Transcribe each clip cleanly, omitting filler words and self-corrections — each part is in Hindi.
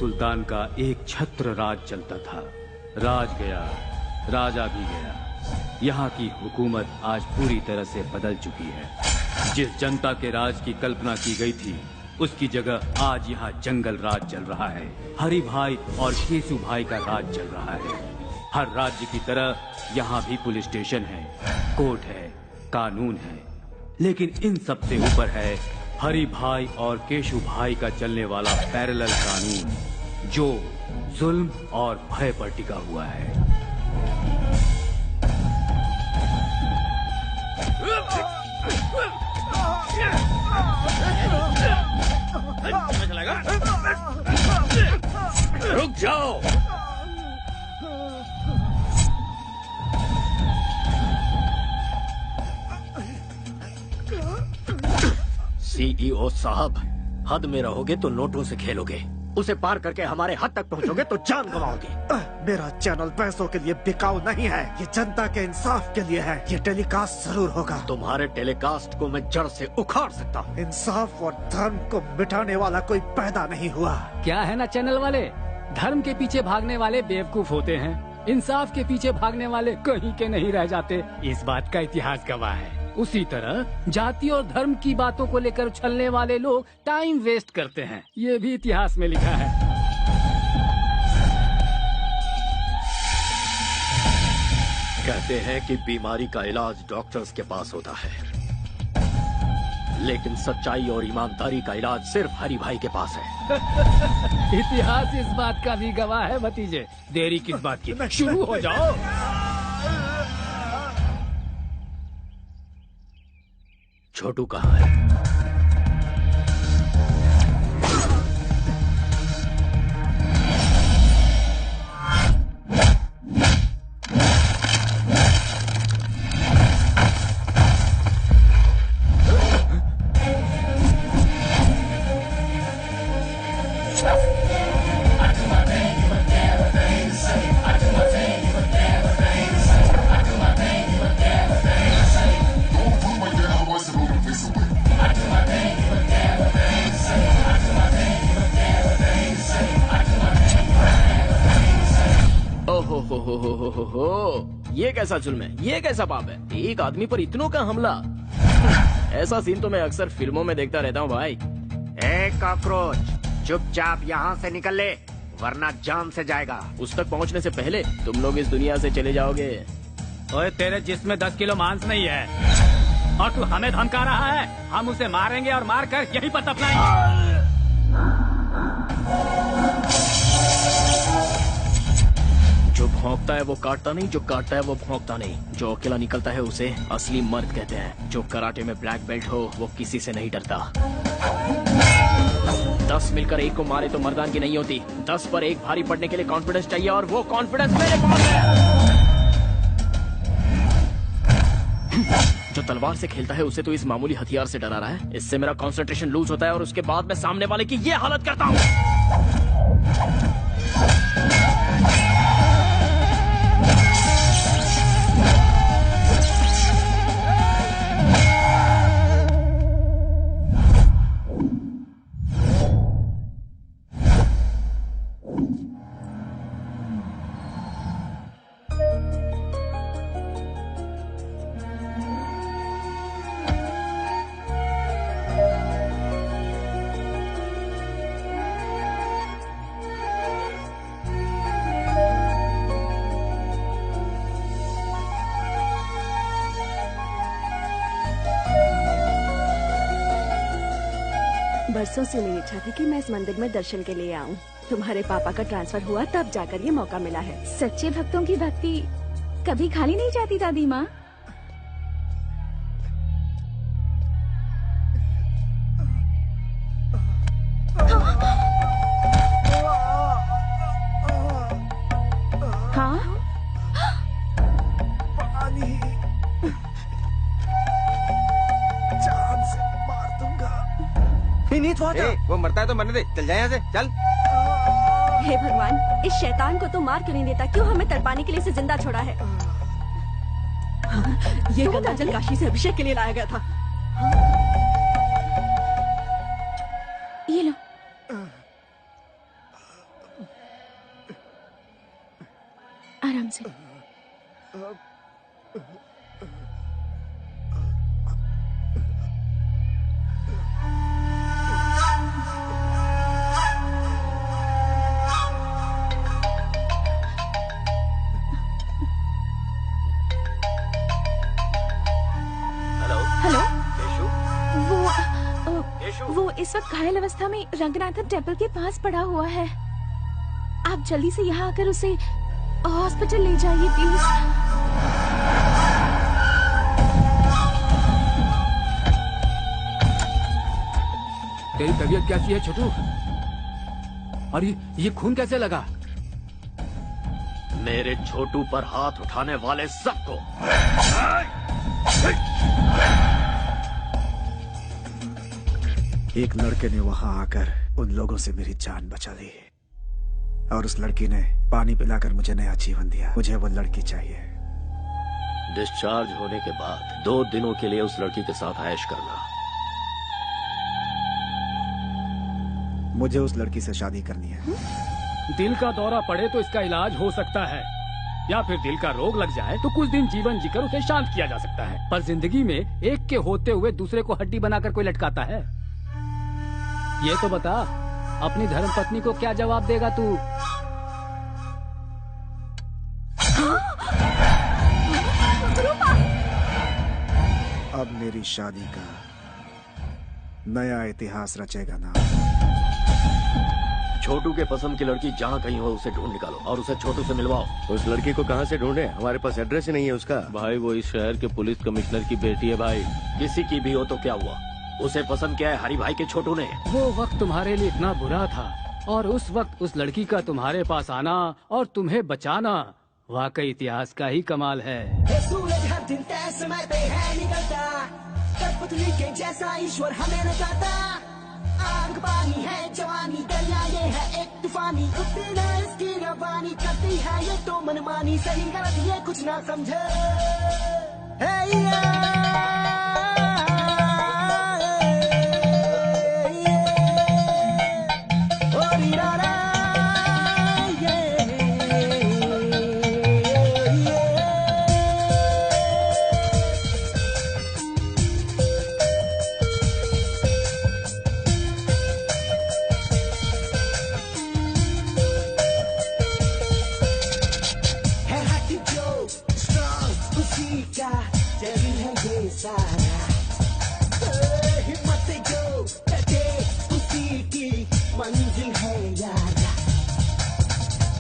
सुल्तान का एक छत्र राज चलता था। राज गया, राजा भी गया। यहाँ की हुकूमत आज पूरी तरह से बदल चुकी है। जिस जनता के राज की कल्पना की गई थी, उसकी जगह आज यहाँ जंगल राज चल रहा है। हरि भाई और केशु भाई का राज चल रहा है। हर राज्य की तरह यहाँ भी पुलिस स्टेशन है, कोर्ट है, कानून है, लेकिन इन सबसे ऊपर है हरि भाई और केशु भाई का चलने वाला पैरेलल कानून, जो जुल्म और भय पर टिका हुआ है। रुक जाओ। सीईओ साहब, हद में रहोगे तो नोटों से खेलोगे, उसे पार करके हमारे हद तक पहुंचोगे तो जान गंवाओगे। मेरा चैनल पैसों के लिए बिकाऊ नहीं है, ये जनता के इंसाफ के लिए है। ये टेलीकास्ट जरूर होगा। तुम्हारे टेलीकास्ट को मैं जड़ से उखाड़ सकता हूँ। इंसाफ और धर्म को मिटाने वाला कोई पैदा नहीं हुआ। क्या है ना चैनल वाले, धर्म के पीछे भागने वाले बेवकूफ होते हैं, इंसाफ के पीछे भागने वाले कहीं के नहीं रह जाते। इस बात का इतिहास गवाह है। उसी तरह जाति और धर्म की बातों को लेकर उछलने वाले लोग टाइम वेस्ट करते हैं, ये भी इतिहास में लिखा है। कहते हैं कि बीमारी का इलाज डॉक्टर्स के पास होता है, लेकिन सच्चाई और ईमानदारी का इलाज सिर्फ हरि भाई के पास है। इतिहास इस बात का भी गवाह है भतीजे। देरी किस बात की, शुरू हो जाओ। छोटू कहाँ है? ये कैसा जुल्म है, ये कैसा पाप है, एक आदमी पर इतनों का हमला। ऐसा सीन तो मैं अक्सर फिल्मों में देखता रहता हूँ भाई। ए कॉकरोच, चुपचाप यहाँ से निकल ले, वरना जान से जाएगा। उस तक पहुँचने से पहले तुम लोग इस दुनिया से चले जाओगे। ओए, तेरे जिस्म में 10 किलो मांस नहीं है और तू हमें धमका रहा है। हम उसे मारेंगे और मारकर यहीं पर दफनाएंगे। जो भौंकता है वो काटता नहीं, जो काटता है वो भौंकता नहीं। जो अकेला निकलता है उसे असली मर्द कहते हैं। जो कराटे में ब्लैक बेल्ट हो वो किसी से नहीं डरता। 10 मिलकर एक को मारे तो मर्दानगी नहीं होती। 10 पर एक भारी पड़ने के लिए कॉन्फिडेंस चाहिए, और वो कॉन्फिडेंस मेरे पास है। जो तलवार से खेलता है उसे तो इस मामूली हथियार से डरा रहा है। इससे मेरा कंसंट्रेशन लूज होता है और उसके बाद मैं सामने वाले की ये हालत करता हूँ। बरसों से मेरी इच्छा थी कि मैं इस मंदिर में दर्शन के लिए आऊं। तुम्हारे पापा का ट्रांसफर हुआ तब जाकर ये मौका मिला है। सच्चे भक्तों की भक्ति कभी खाली नहीं जाती दादी माँ। हाँ, वो मरता है तो मरने दे, चल जाए यहाँ से, चल। हे भगवान, इस शैतान को तो मार क्यों नहीं देता? क्यों हमें तड़पाने के लिए इसे जिंदा छोड़ा है? ये गंगा जल काशी से अभिषेक के लिए लाया गया था। ये लो। आराम से। हेलो, वो इस वक्त घायल अवस्था में रंगनाथन टेम्पल के पास पड़ा हुआ है। आप जल्दी से यहाँ आकर उसे हॉस्पिटल ले जाइए प्लीज। तेरी तबीयत कैसी है छोटू? और ये खून कैसे लगा? मेरे छोटू पर हाथ उठाने वाले सबको एक लड़के ने वहां आकर उन लोगों से मेरी जान बचा ली और उस लड़की ने पानी पिलाकर मुझे नया जीवन दिया। मुझे वो लड़की चाहिए। डिस्चार्ज होने के बाद 2 दिनों के लिए उस लड़की के साथ ऐश करना। मुझे उस लड़की से शादी करनी है। दिल का दौरा पड़े तो इसका इलाज हो सकता है, या फिर दिल का रोग लग जाए तो कुछ दिन जीवन जीकर उसे शांत किया जा सकता है। पर जिंदगी में एक के होते हुए दूसरे को हड्डी बनाकर कोई लटकाता है? ये तो बता, अपनी धर्मपत्नी को क्या जवाब देगा तू? अब मेरी शादी का नया इतिहास रचेगा ना। छोटू के पसंद की लड़की जहाँ कहीं हो उसे ढूंढ निकालो और उसे छोटू से मिलवाओ। उस लड़की को कहाँ से ढूंढे? हमारे पास एड्रेस ही नहीं है उसका। भाई वो इस शहर के पुलिस कमिश्नर की बेटी है भाई। किसी की भी हो तो क्या हुआ, उसे पसंद किया है हरी भाई के छोटू ने। वो वक्त तुम्हारे लिए इतना बुरा था और उस वक्त उस लड़की का तुम्हारे पास आना और तुम्हें बचाना वाकई इतिहास का ही कमाल है। सूरज हर दिन तय समय पे है निकलता, कठपुतली के जैसा ईश्वर हमें नचाता। आग पानी है जवानी, दरिया ये है एक तूफानी। उतनी ना इसकी रवानी, करती है ये तो मनमानी। सही गलत ये कुछ ना समझे। हिम्मत से जो डटे उसी की मंजिल है यार।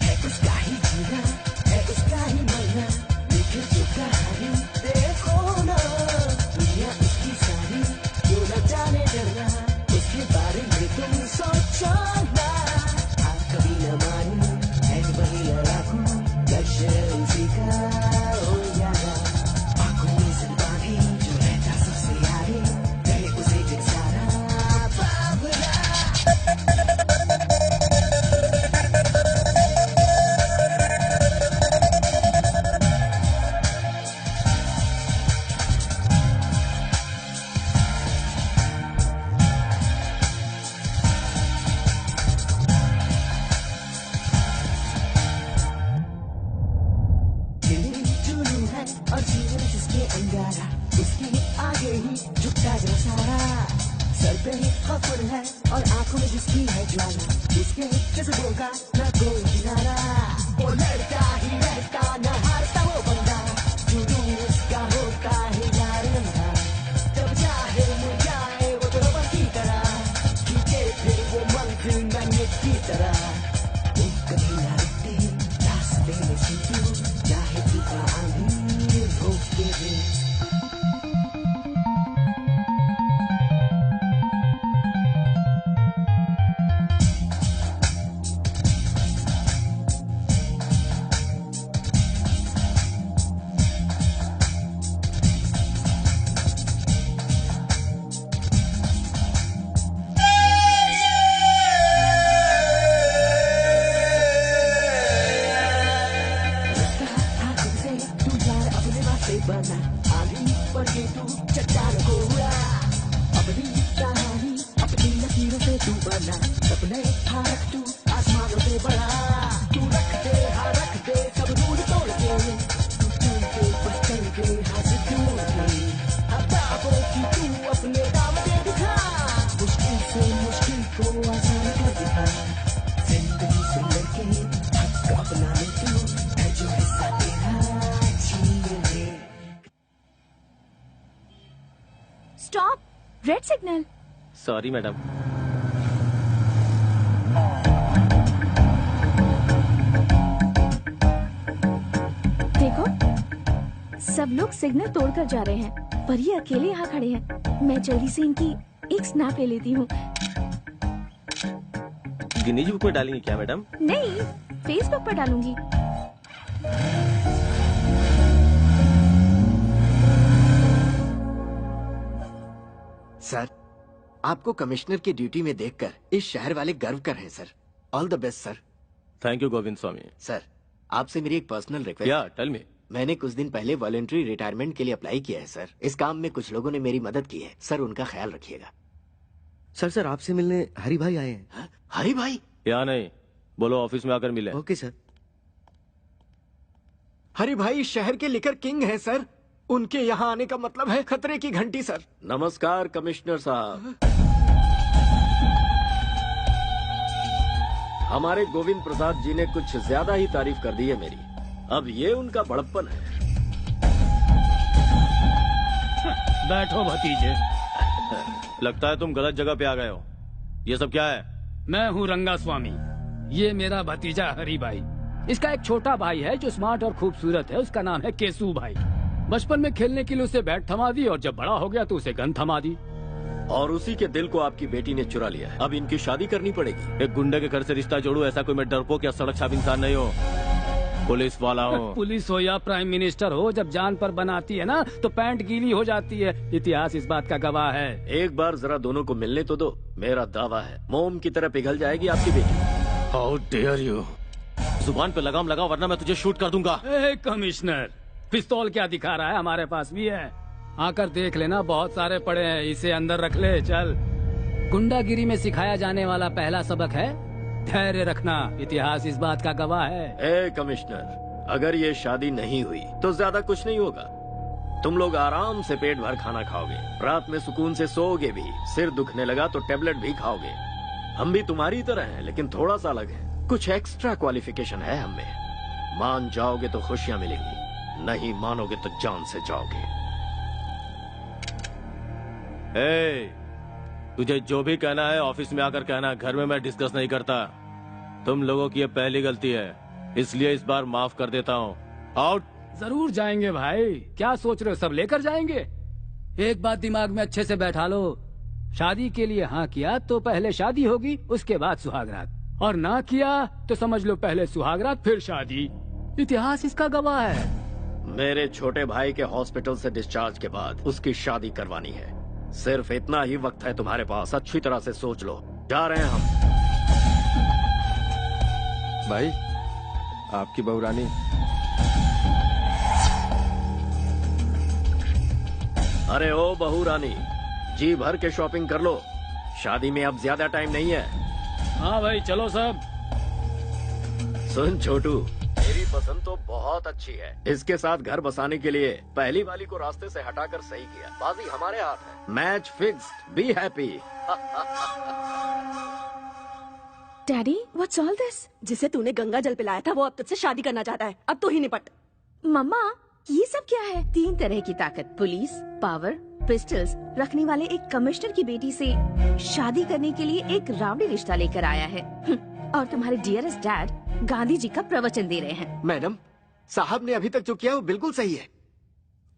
है उसका ही जीना, है उसका ही मरना। लिखे जो कहानी देखो ना, दुनिया उसकी सारी जो न जाने डरना। उसके बारे में तुम सोचो ना। आप कभी न मानो है वही लड़ाकू, लक्ष्य उसी का ओ यारा। आंखों में सिर बांधी जो रहता सबसे आगे, रहे उसे दिल सारा बाबरा। जुनून है और जीवन जिसके अंगारा, उसके आगे ही झुकता जा सारा। सर पे ही खबर है और आंखों में जिसकी है ज्वाला, उसके जज्बों का न कोई किनारा। वो लड़ता ही रहता न हारता वो बंदा, जुनून उसका होता है यार नंगा। जब चाहे वो जाए वो तो रबर की तरह, खींचे फिर वो मंजिल मैग्नेट की तरह। वो कभी ना रुकते रास्ते में सीधे, चाहे तूफान आंधी रोकते हुए। Red signal. Sorry madam. देखो, सब लोग सिग्नल तोड़कर जा रहे हैं, पर ये अकेले यहाँ खड़े हैं। मैं जल्दी से इनकी एक स्नैप ले लेती हूँ। गिनीज बुक में डालेंगे क्या मैडम? नहीं, फेसबुक पर डालूंगी। सर, आपको कमिश्नर की ड्यूटी में देखकर इस शहर वाले गर्व कर रहे हैं sir. All the best sir. Thank you Govind Swami. Sir, आपसे मेरी एक पर्सनल रिक्वेस्ट। क्या? Tell me. मैंने कुछ दिन पहले वॉलंटरी रिटायरमेंट के लिए अप्लाई किया है सर। इस काम में कुछ लोगों ने मेरी मदद की है सर, उनका ख्याल रखिएगा। सर आपसे मिलने हरी भाई आए हैं। हा? हरी भाई? या नहीं, बोलो ऑफिस में आकर मिले। Okay sir. हरी भाई शहर के लिकर किंग हैं सर। उनके यहाँ आने का मतलब है खतरे की घंटी सर। नमस्कार कमिश्नर साहब। हमारे गोविंद प्रसाद जी ने कुछ ज्यादा ही तारीफ कर दी है मेरी। अब ये उनका बड़प्पन है। बैठो भतीजे। लगता है तुम गलत जगह पे आ गए हो। ये सब क्या है? मैं हूँ रंगा स्वामी। ये मेरा भतीजा हरी भाई। इसका एक छोटा भाई है जो स्मार्ट और खूबसूरत है। उसका नाम है केसू भाई। बचपन में खेलने के लिए उसे बैट थमा दी और जब बड़ा हो गया तो उसे गन थमा दी। और उसी के दिल को आपकी बेटी ने चुरा लिया है। अब इनकी शादी करनी पड़ेगी। एक गुंडे के घर से रिश्ता जोड़ू, ऐसा कोई मैं डरपोक या सड़क छाप इंसान नहीं हो। पुलिस वाला हूँ। पुलिस हो या प्राइम मिनिस्टर हो, जब जान पर बनाती है ना तो पैंट गीली हो जाती है। इतिहास इस बात का गवाह है। एक बार जरा दोनों को मिलने तो दो। मेरा दावा है मोम की तरह पिघल जाएगी आपकी बेटी। How dare you. जुबान पे लगाम लगाओ वरना मैं तुझे शूट कर दूंगा। कमिश्नर, पिस्तौल क्या दिखा रहा है? हमारे पास भी है, आकर देख लेना। बहुत सारे पड़े हैं, इसे अंदर रख ले। चल। गुंडागिरी में सिखाया जाने वाला पहला सबक है धैर्य रखना। इतिहास इस बात का गवाह है। ए कमिश्नर, अगर ये शादी नहीं हुई तो ज्यादा कुछ नहीं होगा। तुम लोग आराम से पेट भर खाना खाओगे, रात में सुकून से सोओगे भी। सिर दुखने लगा तो टेबलेट भी खाओगे। हम भी तुम्हारी तरह हैं, लेकिन थोड़ा सा अलग है। कुछ एक्स्ट्रा क्वालिफिकेशन है हमें। मान जाओगे तो खुशियां मिलेंगी, नहीं मानोगे तो जान से जाओगे। तुझे जो भी कहना है ऑफिस में आकर कहना। घर में मैं डिस्कस नहीं करता। तुम लोगों की ये पहली गलती है, इसलिए इस बार माफ कर देता हूँ। आउट। जरूर जाएंगे भाई, क्या सोच रहे हो? सब लेकर जाएंगे। एक बात दिमाग में अच्छे से बैठा लो, शादी के लिए हाँ किया तो पहले शादी होगी, उसके बाद सुहागरात। और ना किया तो समझ लो पहले सुहागरात फिर शादी। इतिहास इसका गवाह है। मेरे छोटे भाई के हॉस्पिटल से डिस्चार्ज के बाद उसकी शादी करवानी है। सिर्फ इतना ही वक्त है तुम्हारे पास, अच्छी तरह से सोच लो। जा रहे हैं हम। भाई, आपकी बहू रानी। अरे ओ बहू रानी, जी भर के शॉपिंग कर लो। शादी में अब ज्यादा टाइम नहीं है। हाँ भाई, चलो सब। सुन छोटू, मेरी पसंद तो बहुत अच्छी है। इसके साथ घर बसाने के लिए पहली वाली को रास्ते से हटाकर सही किया। बाजी हमारे हाथ है। Match fixed. Be happy. Daddy, what's all this? जिसे तूने गंगा जल पिलाया था वो अब तुझसे शादी करना चाहता है। अब तो ही निपट। मम्मा, ये सब क्या है? 3 तरह की ताकत, पुलिस, पावर, पिस्टल्स रखने वाले एक कमिश्नर की बेटी से शादी करने के लिए एक रावड़ी रिश्ता लेकर आया है। और तुम्हारे डियरेस्ट डैड गांधी जी का प्रवचन दे रहे हैं। मैडम, साहब ने अभी तक जो किया वो बिल्कुल सही है।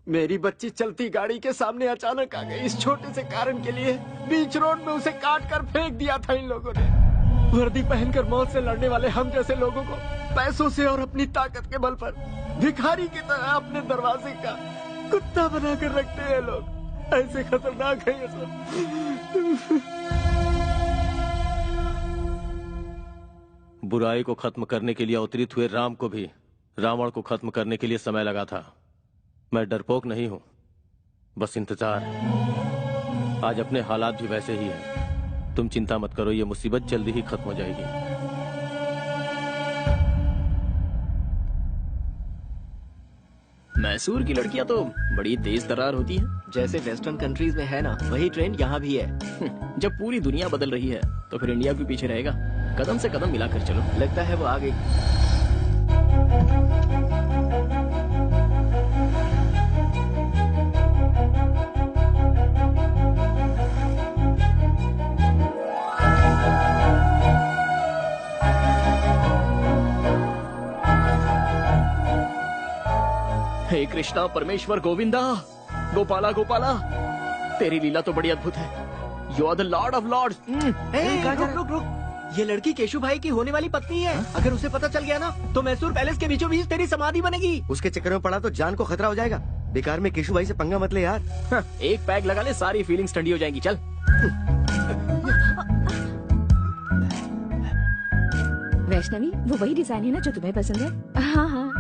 मेरी बच्ची चलती गाड़ी के सामने अचानक आ गई। इस छोटे से कारण के लिए बीच रोड में उसे काट कर फेंक दिया था इन लोगों ने। वर्दी पहनकर मौत से लड़ने वाले हम जैसे लोगों को पैसों से और अपनी ताकत के बल पर भिखारी की तरह अपने दरवाजे का कुत्ता बना कर रखते हैं लोग। ऐसे खतरनाक है ये सब। बुराई को खत्म करने के लिए अवतरित हुए राम को भी रावण को खत्म करने के लिए समय लगा था। मैं डरपोक नहीं हूं, बस इंतजार। आज अपने हालात भी वैसे ही हैं। तुम चिंता मत करो, ये मुसीबत जल्दी ही खत्म हो जाएगी। मैसूर की लड़कियां तो बड़ी तेज तर्रार होती हैं। जैसे वेस्टर्न कंट्रीज में है ना, वही ट्रेंड यहाँ भी है। जब पूरी दुनिया बदल रही है तो फिर इंडिया भी पीछे रहेगा। कदम से कदम मिलाकर चलो। लगता है वो आ गई। हे कृष्णा परमेश्वर गोविंदा, गोपाला गोपाला, तेरी लीला तो बड़ी अद्भुत है। You are the Lord of lords. रुक रुक, ये लड़की केशु भाई की होने वाली पत्नी है। अगर उसे पता चल गया ना तो मैसूर पैलेस के बीचों बीच तेरी समाधि बनेगी। उसके चक्कर में पड़ा तो जान को खतरा हो जाएगा। बेकार में केशु भाई से पंगा मत ले यार। एक पैक लगा ले, सारी फीलिंग्स ठंडी हो जाएंगी। चल। वैष्णवी, वो वही डिजाइन है ना जो तुम्हें पसंद है? हाँ हाँ।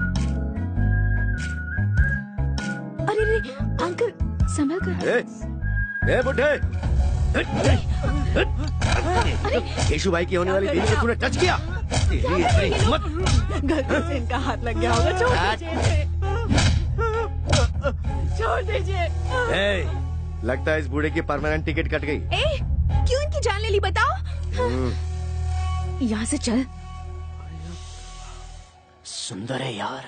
अरे रे अंकल, संभल कर। ए बुड्ढे, केशु भाई की होने वाली बीवी को तूने टच किया। तेरी इतनी हिम्मत। गलती से इनका हाथ लग गया होगा। छोड़ दीजिए। लगता है इस बूढ़े की परमानेंट टिकट कट गई। क्यों इनकी जान ले ली बताओ? यहाँ से चल। सुंदर है यार।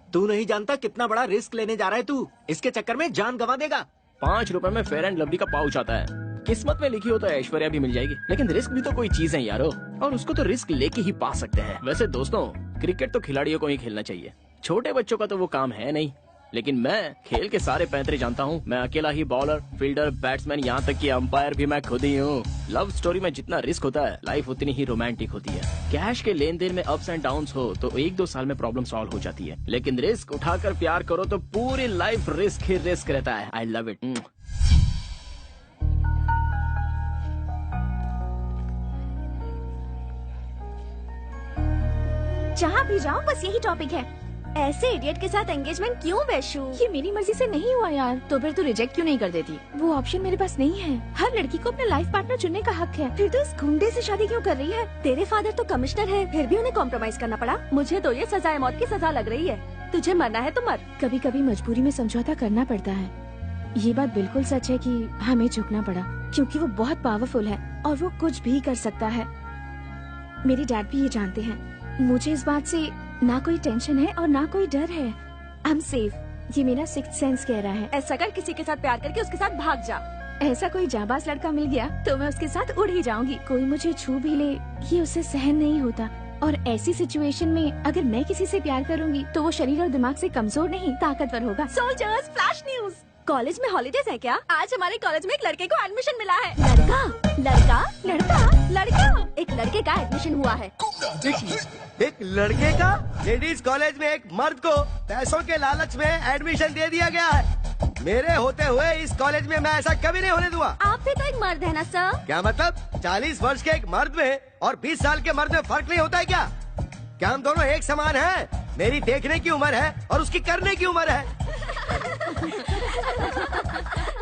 तू नहीं जानता कितना बड़ा रिस्क लेने जा रहा है तू। इसके चक्कर में जान गंवा देगा। 5 रुपए में फेयर एंड लवली का पाउच आता है। किस्मत में लिखी हो तो ऐश्वर्या भी मिल जाएगी, लेकिन रिस्क भी तो कोई चीज है यारो, और उसको तो रिस्क लेके ही पा सकते हैं। वैसे दोस्तों, क्रिकेट तो खिलाड़ियों को ही खेलना चाहिए, छोटे बच्चों का तो वो काम है नहीं। लेकिन मैं खेल के सारे पैंतरे जानता हूँ। मैं अकेला ही बॉलर, फील्डर, बैट्समैन, यहाँ तक कि अंपायर भी मैं खुद ही हूँ। लव स्टोरी में जितना रिस्क होता है, लाइफ उतनी ही रोमांटिक होती है। कैश के लेन देन में अप्स एंड डाउन्स हो तो 1-2 साल में प्रॉब्लम सॉल्व हो जाती है, लेकिन रिस्क उठाकर प्यार करो तो पूरी लाइफ रिस्क ही रिस्क रहता है। I love it. जहाँ भी जाओ बस यही टॉपिक है। ऐसे इडियट के साथ एंगेजमेंट क्यों वैशु? ये मेरी मर्जी से नहीं हुआ यार। तो फिर तू रिजेक्ट क्यों नहीं कर देती? वो ऑप्शन मेरे पास नहीं है। हर लड़की को अपना लाइफ पार्टनर चुनने का हक है। फिर तो इस गुंडे से शादी क्यों कर रही है? तेरे फादर तो कमिश्नर है, फिर भी उन्हें कॉम्प्रोमाइज करना पड़ा। मुझे तो ये सजाए मौत की सजा लग रही है। तुझे मरना है तो मर। कभी कभी मजबूरी में समझौता करना पड़ता है। ये बात बिल्कुल सच है कि हमें झुकना पड़ा, क्योंकि वो बहुत पावरफुल है और वो कुछ भी कर सकता है। मेरे डैड भी ये जानते हैं। मुझे इस बात से ना कोई टेंशन है और ना कोई डर है। I am safe. ये मेरा सिक्स्थ सेंस कह रहा है। ऐसा कर, किसी के साथ प्यार करके उसके साथ भाग जा। ऐसा कोई जाबाज लड़का मिल गया तो मैं उसके साथ उड़ ही जाऊंगी। कोई मुझे छू भी ले, ये उसे सहन नहीं होता। और ऐसी सिचुएशन में अगर मैं किसी से प्यार करूंगी तो वो शरीर और दिमाग से कमजोर नहीं, ताकतवर होगा। Soldiers, flash news. कॉलेज में हॉलीडेज है क्या? आज हमारे कॉलेज में एक लड़के को एडमिशन मिला है। लड़का? लड़का? लड़का? लड़का? एक लड़के का एडमिशन हुआ है। एक लड़के का? लेडीज कॉलेज में एक मर्द को पैसों के लालच में एडमिशन दे दिया गया है। मेरे होते हुए इस कॉलेज में मैं ऐसा कभी नहीं होने दूंगा। आप भी तो एक मर्द है ना सर? क्या मतलब? 40 वर्ष के एक मर्द में और 20 साल के मर्द में फर्क नहीं होता है क्या? क्या हम दोनों एक समान हैं? मेरी देखने की उम्र है और उसकी करने की उम्र है।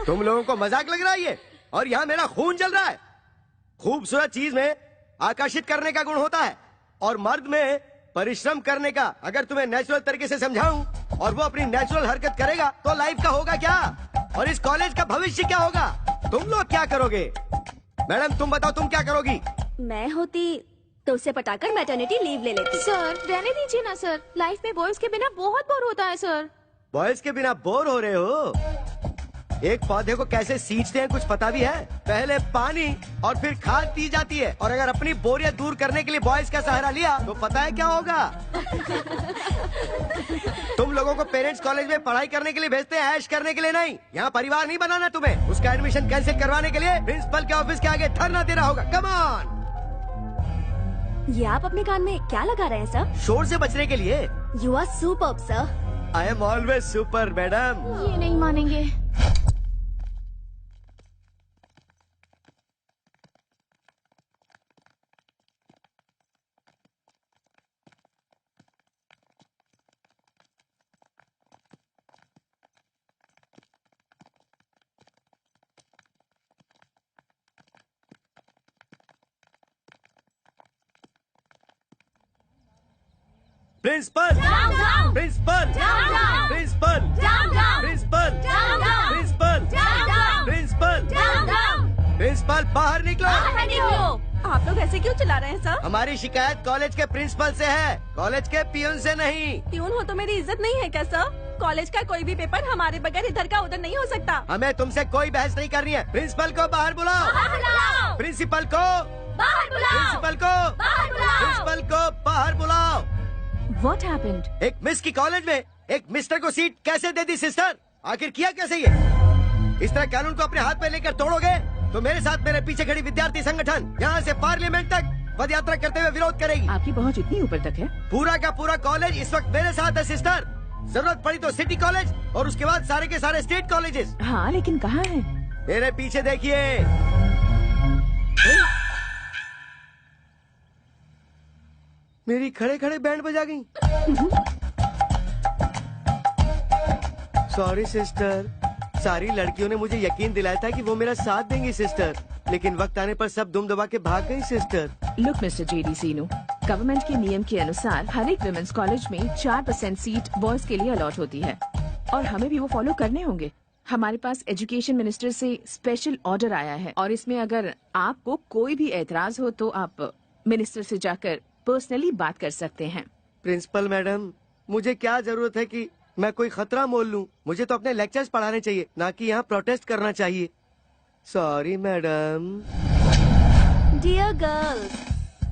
तुम लोगों को मजाक लग रहा है ये? और यहाँ मेरा खून जल रहा है। खूबसूरत चीज में आकर्षित करने का गुण होता है और मर्द में परिश्रम करने का। अगर तुम्हें नेचुरल तरीके से समझाऊं और वो अपनी नेचुरल हरकत करेगा तो लाइफ का होगा क्या, और इस कॉलेज का भविष्य क्या होगा? तुम लोग क्या करोगे? मैडम तुम बताओ, तुम क्या करोगी? मैं होती तो उसे पटाकर मैटरनिटी लीव ले लेती। सर रहने दीजिए ना सर, लाइफ में बॉयज के बिना बहुत बोर होता है सर। बॉयज के बिना बोर हो रहे हो? एक पौधे को कैसे सींचते हैं कुछ पता भी है? पहले पानी और फिर खाद दी जाती है, और अगर अपनी बोरियत दूर करने के लिए बॉयज का सहारा लिया तो पता है क्या होगा? तुम लोगों को पेरेंट्स कॉलेज में पढ़ाई करने के लिए भेजते हैं, ऐश करने के लिए नहीं। यहाँ परिवार नहीं बनाना तुम्हें। उसका एडमिशन कैंसिल करवाने के लिए प्रिंसिपल के ऑफिस के आगे धरना देना होगा। Come on. ये आप अपने कान में क्या लगा रहे हैं सर? शोर से बचने के लिए। You are superb sir. I am always super madam. ये नहीं मानेंगे। Principal, principal, principal, principal, principal, principal, principal, बाहर निकलो। आप लोग ऐसे क्यों चिल्ला रहे हैं सर? हमारी शिकायत कॉलेज के प्रिंसिपल से है, कॉलेज के पियून से नहीं। पियून हो तो मेरी इज्जत नहीं है क्या सर? कॉलेज का कोई भी पेपर हमारे बगैर इधर का उधर नहीं हो सकता। हमें तुमसे कोई बहस नहीं करनी है। प्रिंसिपल को बाहर बुलाओ। प्रिंसिपल को बाहर बुलाओ। प्रिंसिपल को बाहर बुलाओ। प्रिंसिपल को बाहर बुलाओ। What happened? एक मिस की कॉलेज में एक मिस्टर को सीट कैसे दे दी सिस्टर? आखिर किया कैसे ये? इस तरह कानून को अपने हाथ में लेकर तोड़ोगे तो मेरे साथ मेरे पीछे खड़ी विद्यार्थी संगठन यहाँ से पार्लियामेंट तक पद यात्रा करते हुए विरोध करेगी। आपकी पहुंच इतनी ऊपर तक है? पूरा का पूरा कॉलेज इस वक्त मेरे साथ है सिस्टर। जरूरत पड़ी तो सिटी कॉलेज और उसके बाद सारे के सारे स्टेट कॉलेजेस। हाँ, लेकिन कहाँ है? मेरे पीछे देखिए। मेरी खड़े खड़े बैंड बजा गई। सॉरी सिस्टर, सारी लड़कियों ने मुझे यकीन दिलाया था कि वो मेरा साथ देंगी सिस्टर, लेकिन वक्त आने पर सब दुम दबा के भाग गई सिस्टर। लुक मिस्टर जेडी सीनू, गवर्नमेंट के नियम के अनुसार हर एक वुमेन्स कॉलेज में 4% सीट बॉयज के लिए अलॉट होती है और हमें भी वो फॉलो करने होंगे। हमारे पास एजुकेशन मिनिस्टर से स्पेशल ऑर्डर आया है और इसमें अगर आपको कोई भी एतराज हो तो आप मिनिस्टर से जाकर पर्सनली बात कर सकते हैं। प्रिंसिपल मैडम, मुझे क्या जरूरत है कि मैं कोई खतरा मोल लूं? मुझे तो अपने लेक्चर्स पढ़ाने चाहिए, ना कि यहाँ प्रोटेस्ट करना चाहिए। Sorry madam. डियर गर्ल्स,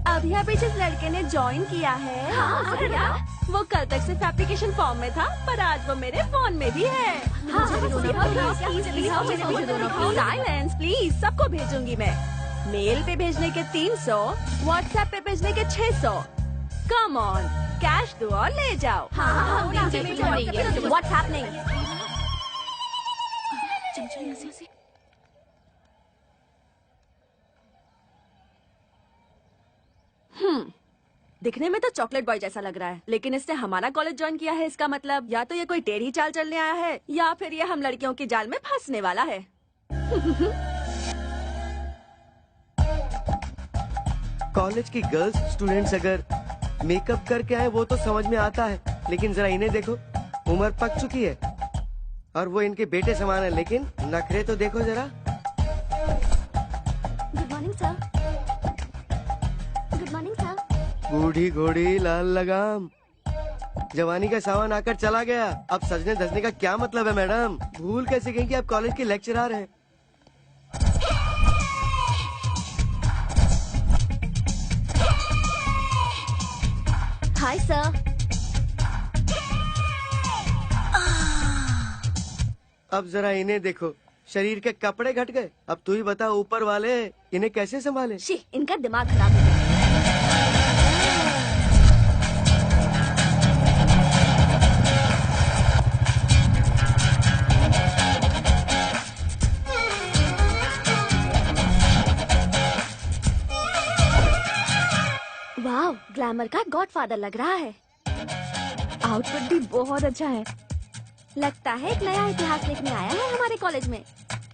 अभी अभी जिस लड़के ने ज्वाइन किया है वो कल तक सिर्फ एप्लीकेशन फॉर्म में था, पर आज वो मेरे फोन में भी है। साइलेंस प्लीज, सबको भेजूंगी मैं। मेल पे भेजने के 300, व्हाट्सएप पे भेजने के 600। कम ऑन, कैश दो और ले जाओ। What's happening? दिखने में तो चॉकलेट बॉय जैसा लग रहा है, लेकिन इसने हमारा कॉलेज ज्वाइन किया है। इसका मतलब या तो ये कोई टेढ़ी चाल चलने आया है या फिर ये हम लड़कियों की जाल में फंसने वाला है। कॉलेज की गर्ल्स स्टूडेंट्स अगर मेकअप करके आए वो तो समझ में आता है, लेकिन जरा इन्हें देखो, उम्र पक चुकी है और वो इनके बेटे समान है, लेकिन नखरे तो देखो जरा। Good morning sir. Good morning sir. बूढ़ी घोड़ी लाल लगाम, जवानी का सावन आकर चला गया, अब सजने धजने का क्या मतलब है मैडम? भूल कैसे गई कि आप कॉलेज के लेक्चरर हैं? Hi sir. अब जरा इन्हें देखो, शरीर के कपड़े घट गए। अब तू ही बता ऊपर वाले इन्हें कैसे संभाले? शी, इनका दिमाग खराब है। वाह, ग्लैमर का गॉडफादर लग रहा है। आउटफिट भी बहुत अच्छा है। लगता है एक नया इतिहास लिखने आया है हमारे कॉलेज में।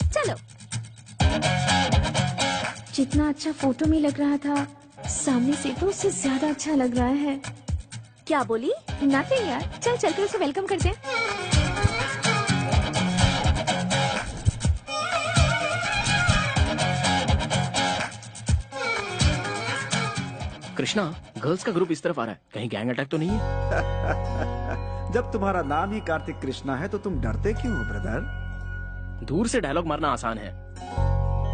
चलो। जितना अच्छा फोटो में लग रहा था, सामने से तो उससे ज्यादा अच्छा लग रहा है। क्या बोली? नथिंग यार, चल चलकर उसे वेलकम करते हैं। कृष्णा, गर्ल्स का ग्रुप इस तरफ आ रहा है, कहीं गैंग अटैक तो नहीं है? जब तुम्हारा नाम ही कार्तिक कृष्णा है तो तुम डरते क्यों हो ब्रदर? दूर से डायलॉग मारना आसान है,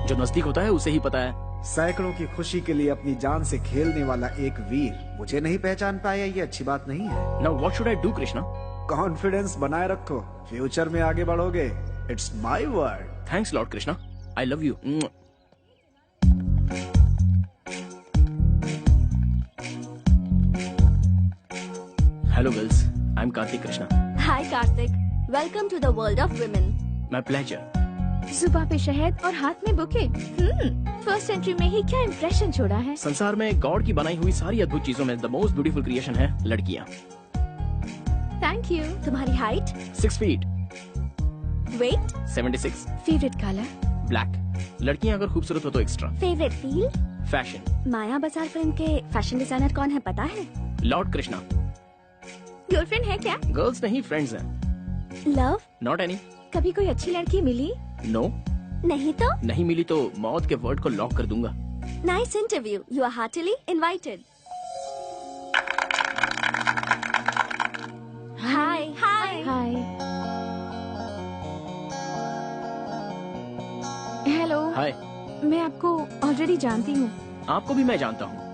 जो नजदीक होता है उसे ही पता है। सैकड़ों की खुशी के लिए अपनी जान से खेलने वाला एक वीर मुझे नहीं पहचान पाया, ये अच्छी बात नहीं है। Now what should I do Krishna? Confidence बनाए रखो, फ्यूचर में आगे बढ़ोगे। It's my word. Thanks Lord Krishna, I love you. Hello girls, I am Kartik Krishna. Hi Kartik, welcome to the world of women. My pleasure. सुबह पे शहद और हाथ में बुके। फर्स्ट एंट्री में ही क्या इम्प्रेशन छोड़ा है। संसार में गॉड की बनाई हुई सारी अद्भुत चीजों में द मोस्ट ब्यूटीफुल क्रिएशन है लड़कियाँ। Thank you. तुम्हारी height? 6 feet. Weight? 76। Favourite colour? Black. लड़कियाँ अगर खूबसूरत हो तो extra. Favourite field? Fashion. Maya Bazaar film के फैशन डिजाइनर कौन है पता है? लॉर्ड कृष्णा। गर्लफ्रेंड है क्या? गर्ल्स नहीं, फ्रेंड्स हैं। लव? Not any. कभी कोई अच्छी लड़की मिली? नो। नहीं तो? नहीं मिली तो मौत के वर्ड को लॉक कर दूंगा। Nice interview, you are heartly invited. Hi. Hi. Hi. Hello. Hi. मैं आपको ऑलरेडी जानती हूँ। आपको भी मैं जानता हूँ।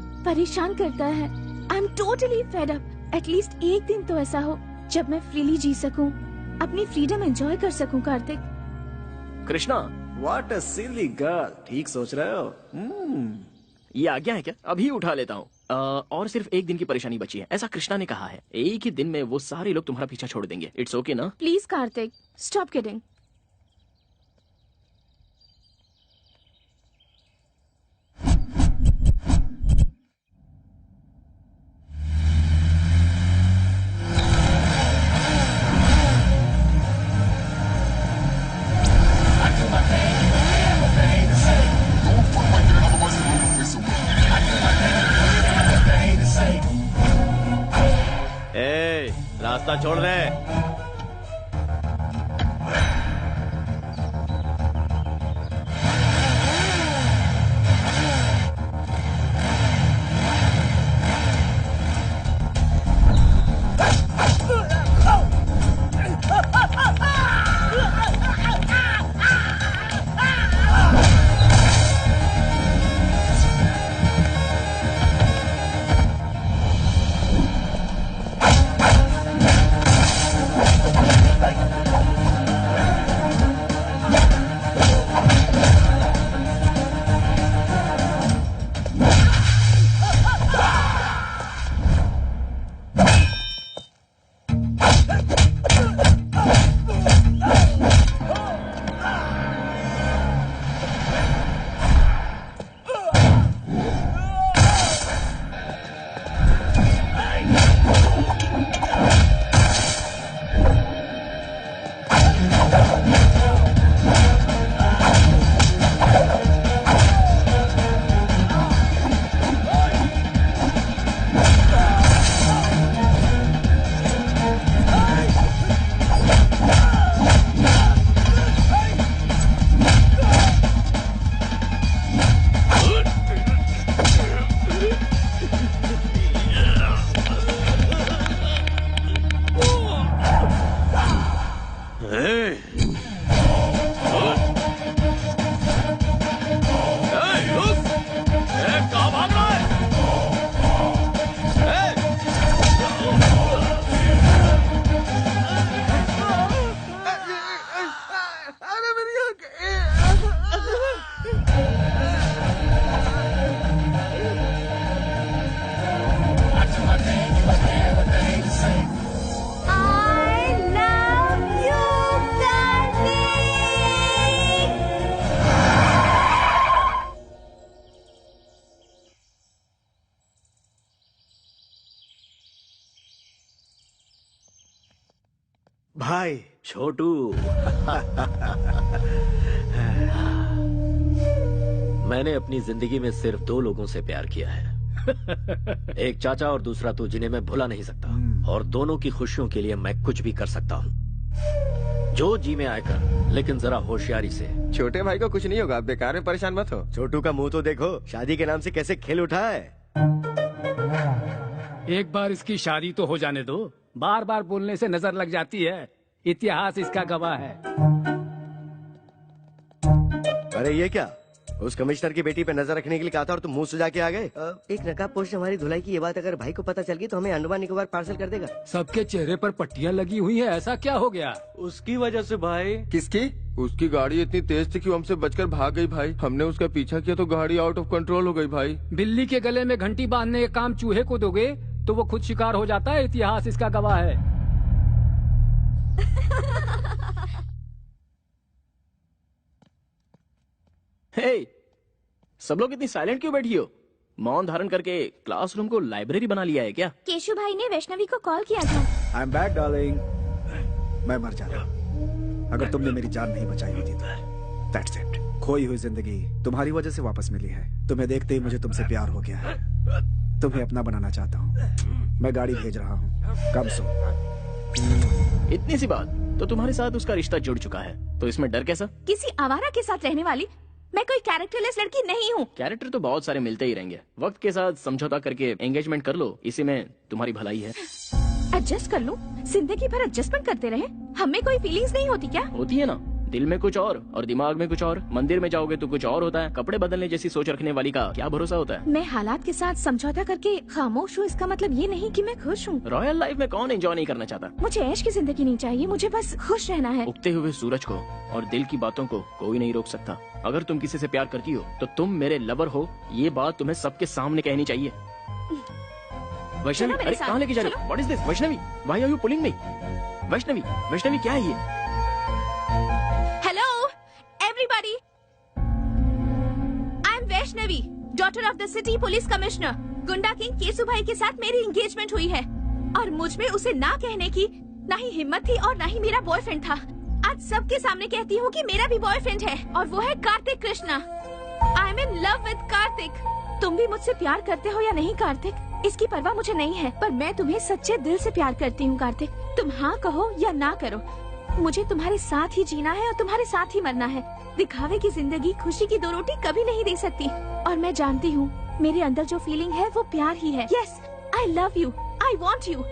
परेशान करता है। I am totally fed up. At least एक दिन तो ऐसा हो जब मैं फ्रीली जी सकूं, अपनी फ्रीडम एंजॉय कर सकूं। Kartik, Krishna, what a silly girl. ठीक सोच रहे हो। ये आज्ञा है क्या? अभी उठा लेता हूँ। और सिर्फ एक दिन की परेशानी बची है, ऐसा कृष्णा ने कहा है। एक ही दिन में वो सारे लोग तुम्हारा पीछा छोड़ देंगे। इट्स ओके ना? Please Kartik, stop kidding. रास्ता छोड़ दे। भाई छोटू। मैंने अपनी जिंदगी में सिर्फ 2 लोगों से प्यार किया है, एक चाचा और दूसरा तू, जिन्हें मैं भुला नहीं सकता। और दोनों की खुशियों के लिए मैं कुछ भी कर सकता हूँ। जो जी में आए कर, लेकिन जरा होशियारी से। छोटे भाई को कुछ नहीं होगा, बेकार में परेशान मत हो। छोटू का मुंह तो देखो, शादी के नाम से कैसे खेल उठा है। एक बार इसकी शादी तो हो जाने दो, बार बार बोलने से नजर लग जाती है। इतिहास इसका गवाह है। अरे ये क्या, उस कमिश्नर की बेटी पे नजर रखने के लिए कहा था और तुम मुंह सुजा के आ गए। एक नकाबपोश हमारी धुलाई की ये बात अगर भाई को पता चल गई तो हमें अंडमान निकोबार पार्सल कर देगा। सबके चेहरे पर पट्टियां लगी हुई है, ऐसा क्या हो गया? उसकी वजह से भाई। किसकी? उसकी गाड़ी इतनी तेज थी कि वो हमसे बचकर भाग गई भाई। हमने उसका पीछा किया तो गाड़ी आउट ऑफ कंट्रोल हो गई भाई। बिल्ली के गले में घंटी बांधने का काम चूहे को दोगे तो वो खुद शिकार हो जाता है। इतिहास इसका गवाह है। हे, सब लोग इतनी साइलेंट क्यों बैठी हो? मौन धारण करके क्लासरूम को लाइब्रेरी बना लिया है क्या? केशु भाई ने वैष्णवी को कॉल किया था। I am back darling. मैं मर जाता अगर तुमने मेरी जान नहीं बचाई होती तो। That's it. खोई हुई जिंदगी तुम्हारी वजह से वापस मिली है। तुम्हें देखते ही मुझे तुमसे प्यार हो गया है। तुम्हें अपना बनाना चाहता हूँ। मैं गाड़ी भेज रहा हूँ, कम सो। इतनी सी बात तो तुम्हारे साथ उसका रिश्ता जुड़ चुका है, तो इसमें डर कैसा? किसी आवारा के साथ रहने वाली मैं कोई कैरेक्टरलेस लड़की नहीं हूँ। कैरेक्टर तो बहुत सारे मिलते ही रहेंगे, वक्त के साथ समझौता करके एंगेजमेंट कर लो, इसी में तुम्हारी भलाई है। एडजस्ट कर लूं? जिंदगी भर एडजस्टमेंट करते रहे, हमें कोई फीलिंग्स नहीं होती क्या? होती है ना, दिल में कुछ और दिमाग में कुछ और। मंदिर में जाओगे तो कुछ और होता है। कपड़े बदलने जैसी सोच रखने वाली का क्या भरोसा होता है। मैं हालात के साथ समझौता करके खामोश हूँ, इसका मतलब ये नहीं कि मैं खुश हूँ। रॉयल लाइफ में कौन एंजॉय नहीं करना चाहता। मुझे ऐश की जिंदगी नहीं चाहिए, मुझे बस खुश रहना है। उगते हुए सूरज को और दिल की बातों को कोई नहीं रोक सकता। अगर तुम किसी से प्यार करती हो तो तुम मेरे लवर हो, ये बात तुम्हें सबके सामने कहनी चाहिए। वैष्णवी, अरे कहाँ लेके जा रही हो? What is this? Vaishnavi, why are you pulling me? Vaishnavi, Vaishnavi क्या है ये? Hello everybody, I am Vaishnavi, daughter of the city police commissioner. गुंडा किंग केसु भाई के साथ मेरी एंगेजमेंट हुई है और मुझ में उसे ना कहने की ना ही हिम्मत थी और ना ही मेरा बॉयफ्रेंड था। आज सबके सामने कहती हूँ कि मेरा भी बॉयफ्रेंड है और वो है Kartik Krishna. I am in love with Kartik. तुम भी मुझसे प्यार करते हो या नहीं कार्तिक, इसकी परवाह मुझे नहीं है, पर मैं तुम्हें सच्चे दिल से प्यार करती हूँ कार्तिक। तुम हाँ कहो या ना करो, मुझे तुम्हारे साथ ही जीना है और तुम्हारे साथ ही मरना है। दिखावे की जिंदगी खुशी की 2 रोटी कभी नहीं दे सकती और मैं जानती हूँ मेरे अंदर जो फीलिंग है वो प्यार ही है। Yes, I love you, I want you.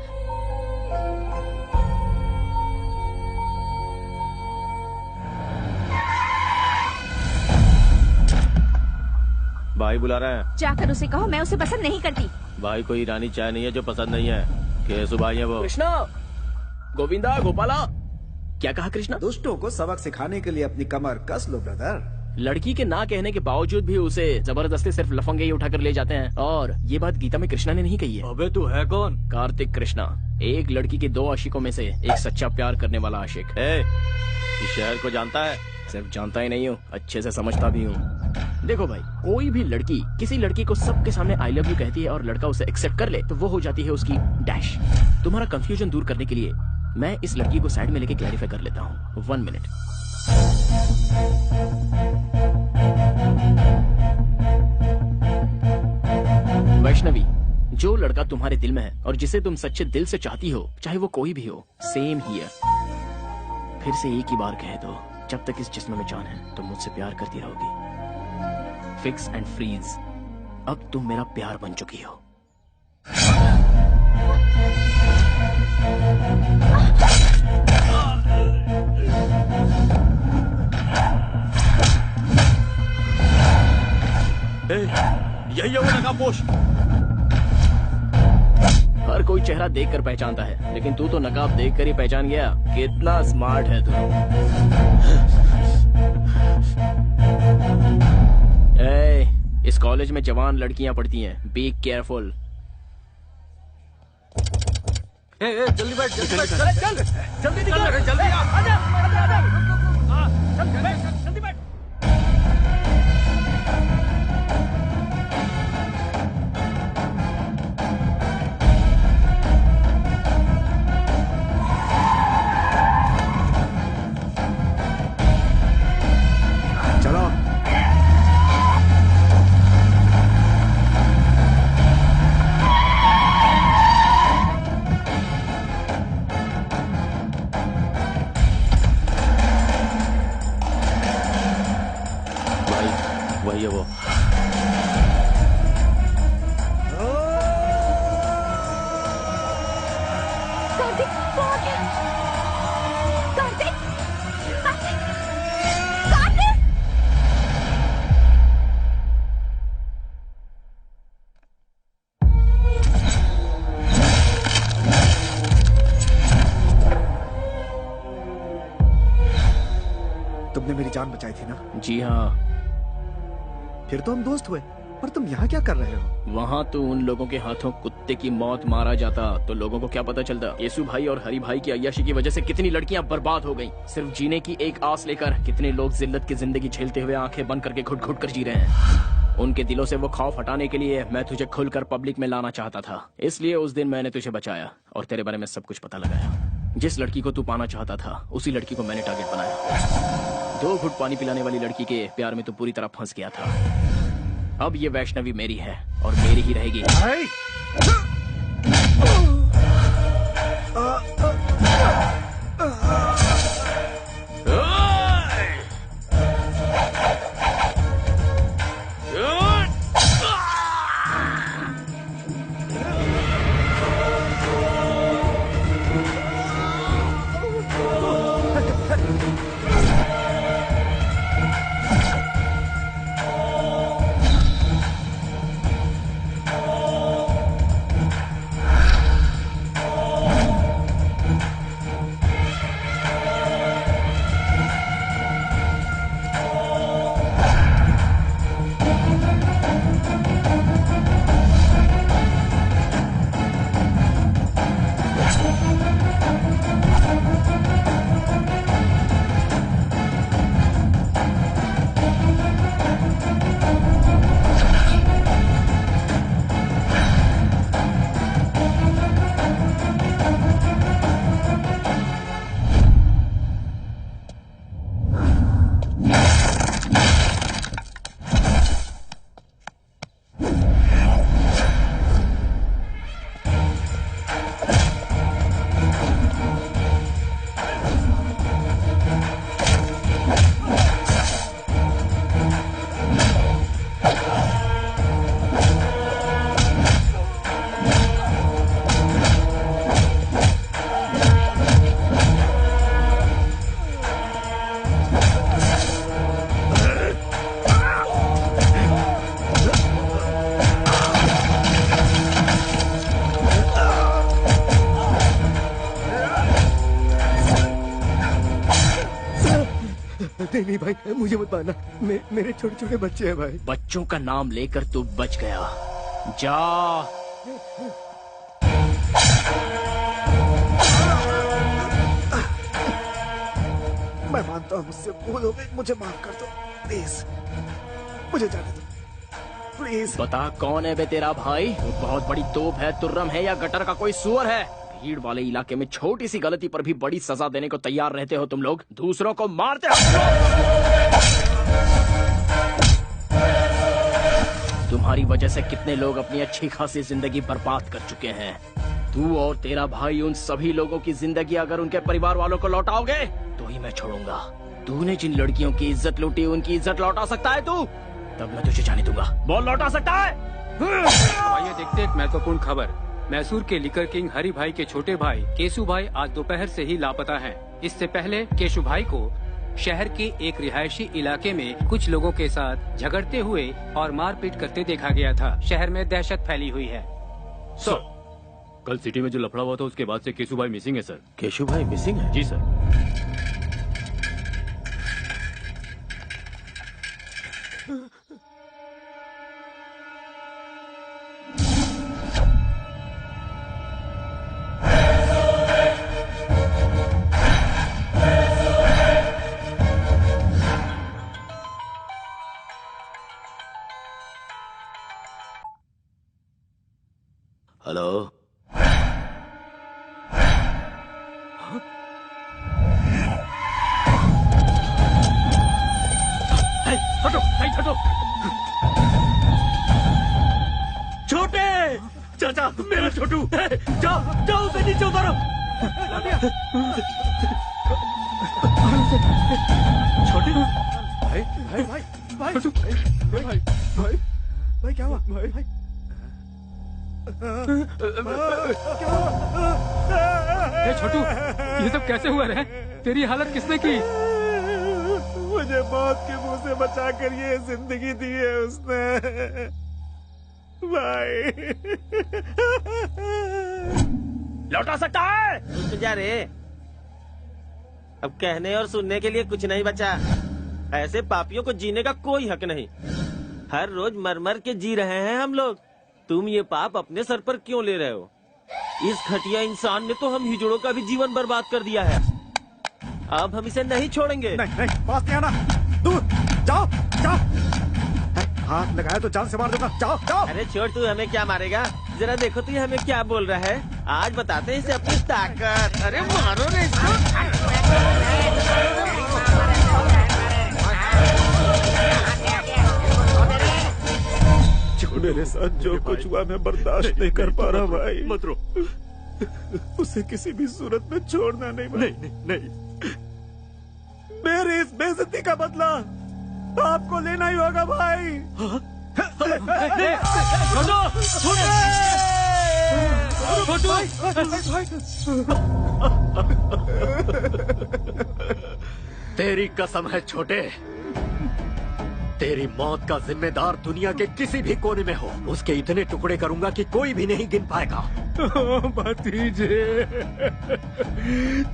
भाई बुला रहे हैं। जाकर उसे कहो मैं उसे पसंद नहीं करती। भाई कोई ईरानी चाय नहीं है जो पसंद नहीं है। केसु भाई है वो। कृष्णा, गोविंदा, गोपाला, क्या कहा कृष्णा? दुष्टों को सबक सिखाने के लिए अपनी कमर कस लो ब्रदर। लड़की के ना कहने के बावजूद भी उसे जबरदस्ती सिर्फ लफंगे ही उठाकर ले जाते हैं। और ये बात गीता में कृष्णा ने नहीं कही है। अबे तू है कौन? कार्तिक कृष्णा, एक लड़की के 2 आशिकों में से एक सच्चा प्यार करने वाला आशिक। इस शहर को जानता है? सिर्फ जानता ही नहीं हूँ, अच्छे से समझता भी हूँ। देखो भाई, कोई भी लड़की किसी लड़की को सबके सामने आई लव यू कहती है और लड़का उसे एक्सेप्ट कर ले तो वो हो जाती है उसकी डैश। तुम्हारा कंफ्यूजन दूर करने के लिए मैं इस लड़की को साइड में लेके क्लैरिफाई कर लेता हूँ। 1 मिनट। वैष्णवी, जो लड़का तुम्हारे दिल में है और जिसे तुम सच्चे दिल से चाहती हो, चाहे वो कोई भी हो, सेम ही है। फिर से एक ही बार कह दो, जब तक इस जिस्म में जान है तुम मुझसे प्यार करती रहोगी। फिक्स एंड फ्रीज, अब तुम मेरा प्यार बन चुकी हो। यही है वो नकाबपोश। हर कोई चेहरा देखकर पहचानता है, लेकिन तू तो नकाब देखकर ही पहचान गया। कितना स्मार्ट है तू। इस कॉलेज में जवान लड़कियां पढ़ती हैं, बी केयरफुल। जल्दी बैठ, जल्दी बैठ, चल जल्दी निकल, जल्दी आजा, जल्दी बैठ। चलो वही है वो। कार्तिक, वो आ गया। कार्तिक, कार्तिक, कार्तिक। तुमने मेरी जान बचाई थी ना? जी हाँ। फिर तो हम दोस्त हुए, पर तुम यहाँ क्या कर रहे हो? वहाँ तो उन लोगों के हाथों कुत्ते की मौत मारा जाता तो लोगों को क्या पता चलता। येसु भाई और हरि भाई की अय्याशी की वजह से कितनी लड़कियां बर्बाद हो गईं। सिर्फ जीने की एक आस लेकर कितने लोग जिल्लत की जिंदगी झेलते हुए आंखें बंद करके घुट घुट कर जी रहे हैं। उनके दिलों से वो खौफ हटाने के लिए मैं तुझे खुलकर पब्लिक में लाना चाहता था, इसलिए उस दिन मैंने तुझे बचाया और तेरे बारे में सब कुछ पता लगाया। जिस लड़की को तू पाना चाहता था उसी लड़की को मैंने टारगेट बनाया। 2 घुट पानी पिलाने वाली लड़की के प्यार में तो पूरी तरह फंस गया था। अब ये वैष्णवी मेरी है और मेरी ही रहेगी। नहीं नहीं भाई, मुझे मत मारना, मेरे छोटे छोटे बच्चे हैं भाई। बच्चों का नाम लेकर तू बच गया। जा। मैं मानता हूँ मुझसे भूल हो गई, मुझे माफ कर दो प्लीज, मुझे जाने दो प्लीज। बता कौन है बे तेरा भाई? वो बहुत बड़ी तोप है, तुर्रम है या गटर का कोई सुअर है? भीड़ वाले इलाके में छोटी सी गलती पर भी बड़ी सजा देने को तैयार रहते हो तुम लोग, दूसरों को मारते हो। तुम्हारी वजह से कितने लोग अपनी अच्छी खासी जिंदगी बर्बाद कर चुके हैं। तू और तेरा भाई उन सभी लोगों की जिंदगी अगर उनके परिवार वालों को लौटाओगे तो ही मैं छोड़ूंगा। तूने जिन लड़कियों की इज्जत लूटी उनकी इज्जत लौटा सकता है तू? तब मैं तुझे जाने दूंगा। बोल, लौटा सकता है? आइए देखते एक महत्वपूर्ण खबर। मैसूर के लिकर किंग हरि भाई के छोटे भाई केशु भाई आज दोपहर से ही लापता हैं। इससे पहले केशु भाई को शहर के एक रिहायशी इलाके में कुछ लोगों के साथ झगड़ते हुए और मारपीट करते देखा गया था। शहर में दहशत फैली हुई है। सर, कल सिटी में जो लफड़ा हुआ था उसके बाद से केशु भाई मिसिंग है सर। केशु भाई मिसिंग है? जी सर। हेलो, हटो, हटो। छोटे चाचा, मेरा छोटू, जाओ जाओ उसे नीचे उतारो। छोटे भाई भाई भाई भाई भाई भाई भाई भाई क्या हुआ भाई? छोटू, ये सब कैसे हुआ रे? तेरी हालत किसने की? मुझे मौत के मुंह से बचाकर ये जिंदगी दी है उसने भाई। लौटा सकता है? रुक जा रे, अब कहने और सुनने के लिए कुछ नहीं बचा। ऐसे पापियों को जीने का कोई हक नहीं। हर रोज मर मर के जी रहे हैं हम लोग। तुम ये पाप अपने सर पर क्यों ले रहे हो? इस घटिया इंसान ने तो हम हिजड़ों का भी जीवन बर्बाद कर दिया है। अब हम इसे नहीं छोड़ेंगे। नहीं नहीं, पास नहीं आना, दूर जाओ जाओ। हाथ लगाया तो जान से मार दूंगा, जाओ जाओ। अरे छोड़, तू हमें क्या मारेगा? जरा देखो तू हमें क्या बोल रहा है। आज बताते हैं इसे अपनी ताकत। अरे मारो रे इसको। मेरे साथ जो कुछ हुआ मैं बर्दाश्त नहीं कर पा रहा भाई। मत रो। उसे किसी भी सूरत में छोड़ना नहीं भाई। नहीं। मेरी इस बेइज्जती का बदला आपको लेना ही होगा भाई। तेरी कसम है छोटे, तेरी मौत का जिम्मेदार दुनिया के किसी भी कोने में हो, उसके इतने टुकड़े करूंगा कि कोई भी नहीं गिन पाएगा। भतीजे,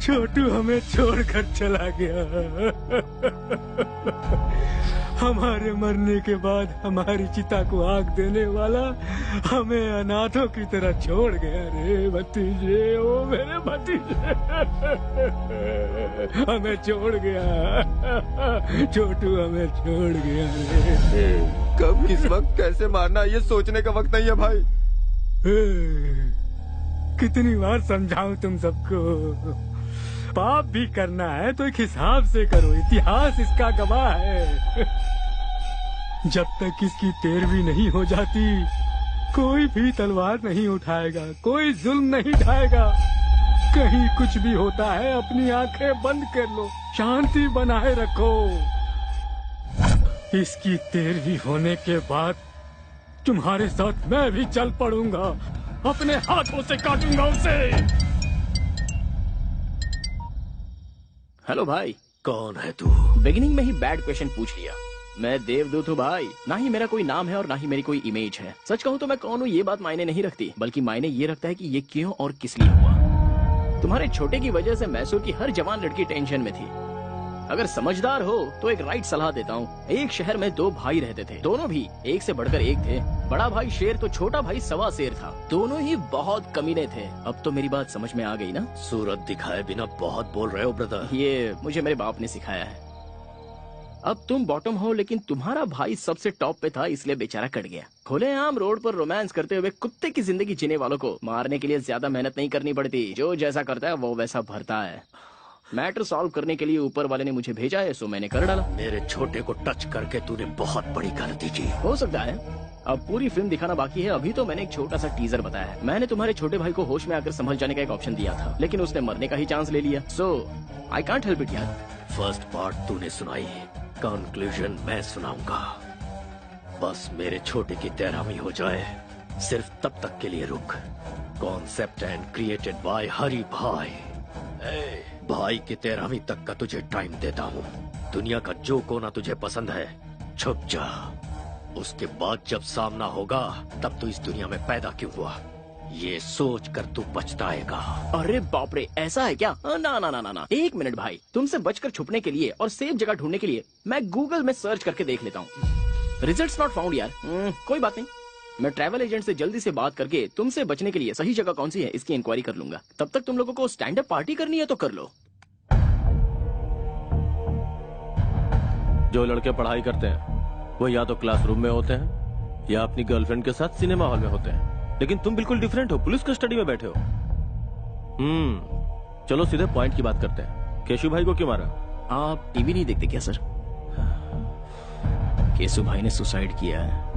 छोटू हमें छोड़कर चला गया। हमारे मरने के बाद हमारी चिता को आग देने वाला हमें अनाथों की तरह छोड़ गया रे भतीजे। ओ मेरे भतीजे, हमें छोड़ गया। छोटू हमें छोड़ गया रे। कब, किस वक्त, कैसे मारना, ये सोचने का वक्त नहीं है भाई। कितनी बार समझाऊं तुम सबको? पाप भी करना है तो एक हिसाब से करो, इतिहास इसका गवाह है। जब तक इसकी तेरहवीं नहीं हो जाती कोई भी तलवार नहीं उठाएगा, कोई जुल्म नहीं ढाएगा। कहीं कुछ भी होता है अपनी आंखें बंद कर लो, शांति बनाए रखो। इसकी 13वीं होने के बाद तुम्हारे साथ मैं भी चल पड़ूंगा, अपने हाथों से काटूंगा उसे। हेलो भाई। कौन है तू? बिगिनिंग में ही बैड क्वेश्चन पूछ लिया। मैं देवदूत हूँ भाई। ना ही मेरा कोई नाम है और ना ही मेरी कोई इमेज है। सच कहूँ तो मैं कौन हूँ ये बात मायने नहीं रखती, बल्कि मायने ये रखता है कि ये क्यों और किस लिए हुआ। तुम्हारे छोटे की वजह से मैसूर की हर जवान लड़की टेंशन में थी। अगर समझदार हो तो एक राइट सलाह देता हूँ। एक शहर में 2 भाई रहते थे, दोनों भी एक से बढ़कर एक थे। बड़ा भाई शेर तो छोटा भाई सवा शेर था। दोनों ही बहुत कमीने थे। अब तो मेरी बात समझ में आ गई ना? सूरत दिखाए बिना बहुत बोल रहे हो ब्रदर। ये मुझे मेरे बाप ने सिखाया है। अब तुम बॉटम हो, लेकिन तुम्हारा भाई सबसे टॉप पे था, इसलिए बेचारा कट गया। खुलेआम रोड पर रोमांस करते हुए कुत्ते की जिंदगी जीने वालों को मारने के लिए ज्यादा मेहनत नहीं करनी पड़ती। जो जैसा करता है वो वैसा भरता है। मैटर सॉल्व करने के लिए ऊपर वाले ने मुझे भेजा है, सो मैंने कर डाला। मेरे छोटे को टच करके तूने बहुत बड़ी गलती की। हो सकता है। अब पूरी फिल्म दिखाना बाकी है। अभी तो मैंने एक छोटा सा टीजर बताया है। मैंने तुम्हारे छोटे भाई को होश में आकर संभल जाने का एक ऑप्शन दिया था, लेकिन उसने मरने का ही चांस ले लिया। सो आई कांट हेल्प इट यार। फर्स्ट पार्ट तूने सुनाई, कंक्लूजन मैं सुनाऊंगा। बस मेरे छोटे की तैरामी हो जाए, सिर्फ तब तक के लिए रुक। कॉन्सेप्ट एंड क्रिएटेड बाय हरी भाई। भाई की तैरामी तक का तुझे टाइम देता हूँ। दुनिया का जो कोना तुझे पसंद है छुप जा। उसके बाद जब सामना होगा तब तू इस दुनिया में पैदा क्यों हुआ ये सोच कर तू पछताएगा। अरे बाप रे, ऐसा है क्या? ना ना ना ना ना, 1 मिनट भाई। तुमसे बचकर छुपने के लिए और सेफ जगह ढूंढने के लिए मैं गूगल में सर्च करके देख लेता हूँ। रिजल्ट्स नॉट फाउंड यार। कोई बात नहीं, मैं ट्रैवल एजेंट से जल्दी से बात करके तुमसे बचने के लिए सही जगह कौन सी है इसकी इंक्वायरी कर लूंगा। तब तक तुम लोगों को स्टैंड अप पार्टी करनी है तो कर लो। जो लड़के पढ़ाई करते हैं वो या तो क्लासरूम में होते हैं या अपनी गर्लफ्रेंड के साथ सिनेमा हॉल में होते हैं, लेकिन तुम बिल्कुल डिफरेंट हो, पुलिस कस्टडी में बैठे हो। चलो सीधे पॉइंट की बात करते हैं। केशु भाई को क्यों मारा? आप टीवी नहीं देखते क्या सर? केशु भाई ने सुसाइड किया है।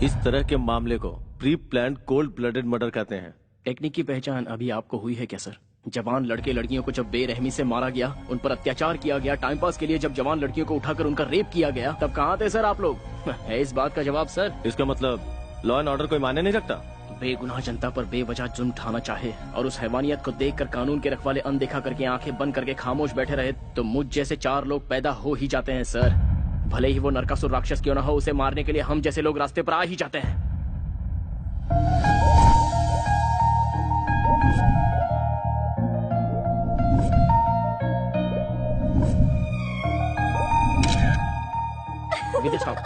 इस तरह के मामले को pre planned cold blooded murder कहते हैं। टेक्निक की पहचान अभी आपको हुई है क्या सर? जवान लड़के लड़कियों को जब बेरहमी से मारा गया, उन पर अत्याचार किया गया, टाइम पास के लिए जब जवान लड़कियों को उठाकर उनका रेप किया गया, तब कहाँ थे सर आप लोग? है इस बात का जवाब सर? इसका मतलब लॉ एंड ऑर्डर कोई मायने नहीं रखता। बेगुनाह जनता पर बेवजह जुल्म ढाना चाहे और उस हैवानियत को देखकर कानून के रखवाले अनदेखा करके आंखें बंद करके खामोश बैठे रहे, तो मुझ जैसे 4 लोग पैदा हो ही जाते हैं सर। भले ही वो नरकासुर राक्षस क्यों न हो, उसे मारने के लिए हम जैसे लोग रास्ते पर आ ही जाते हैं। Vidya stop,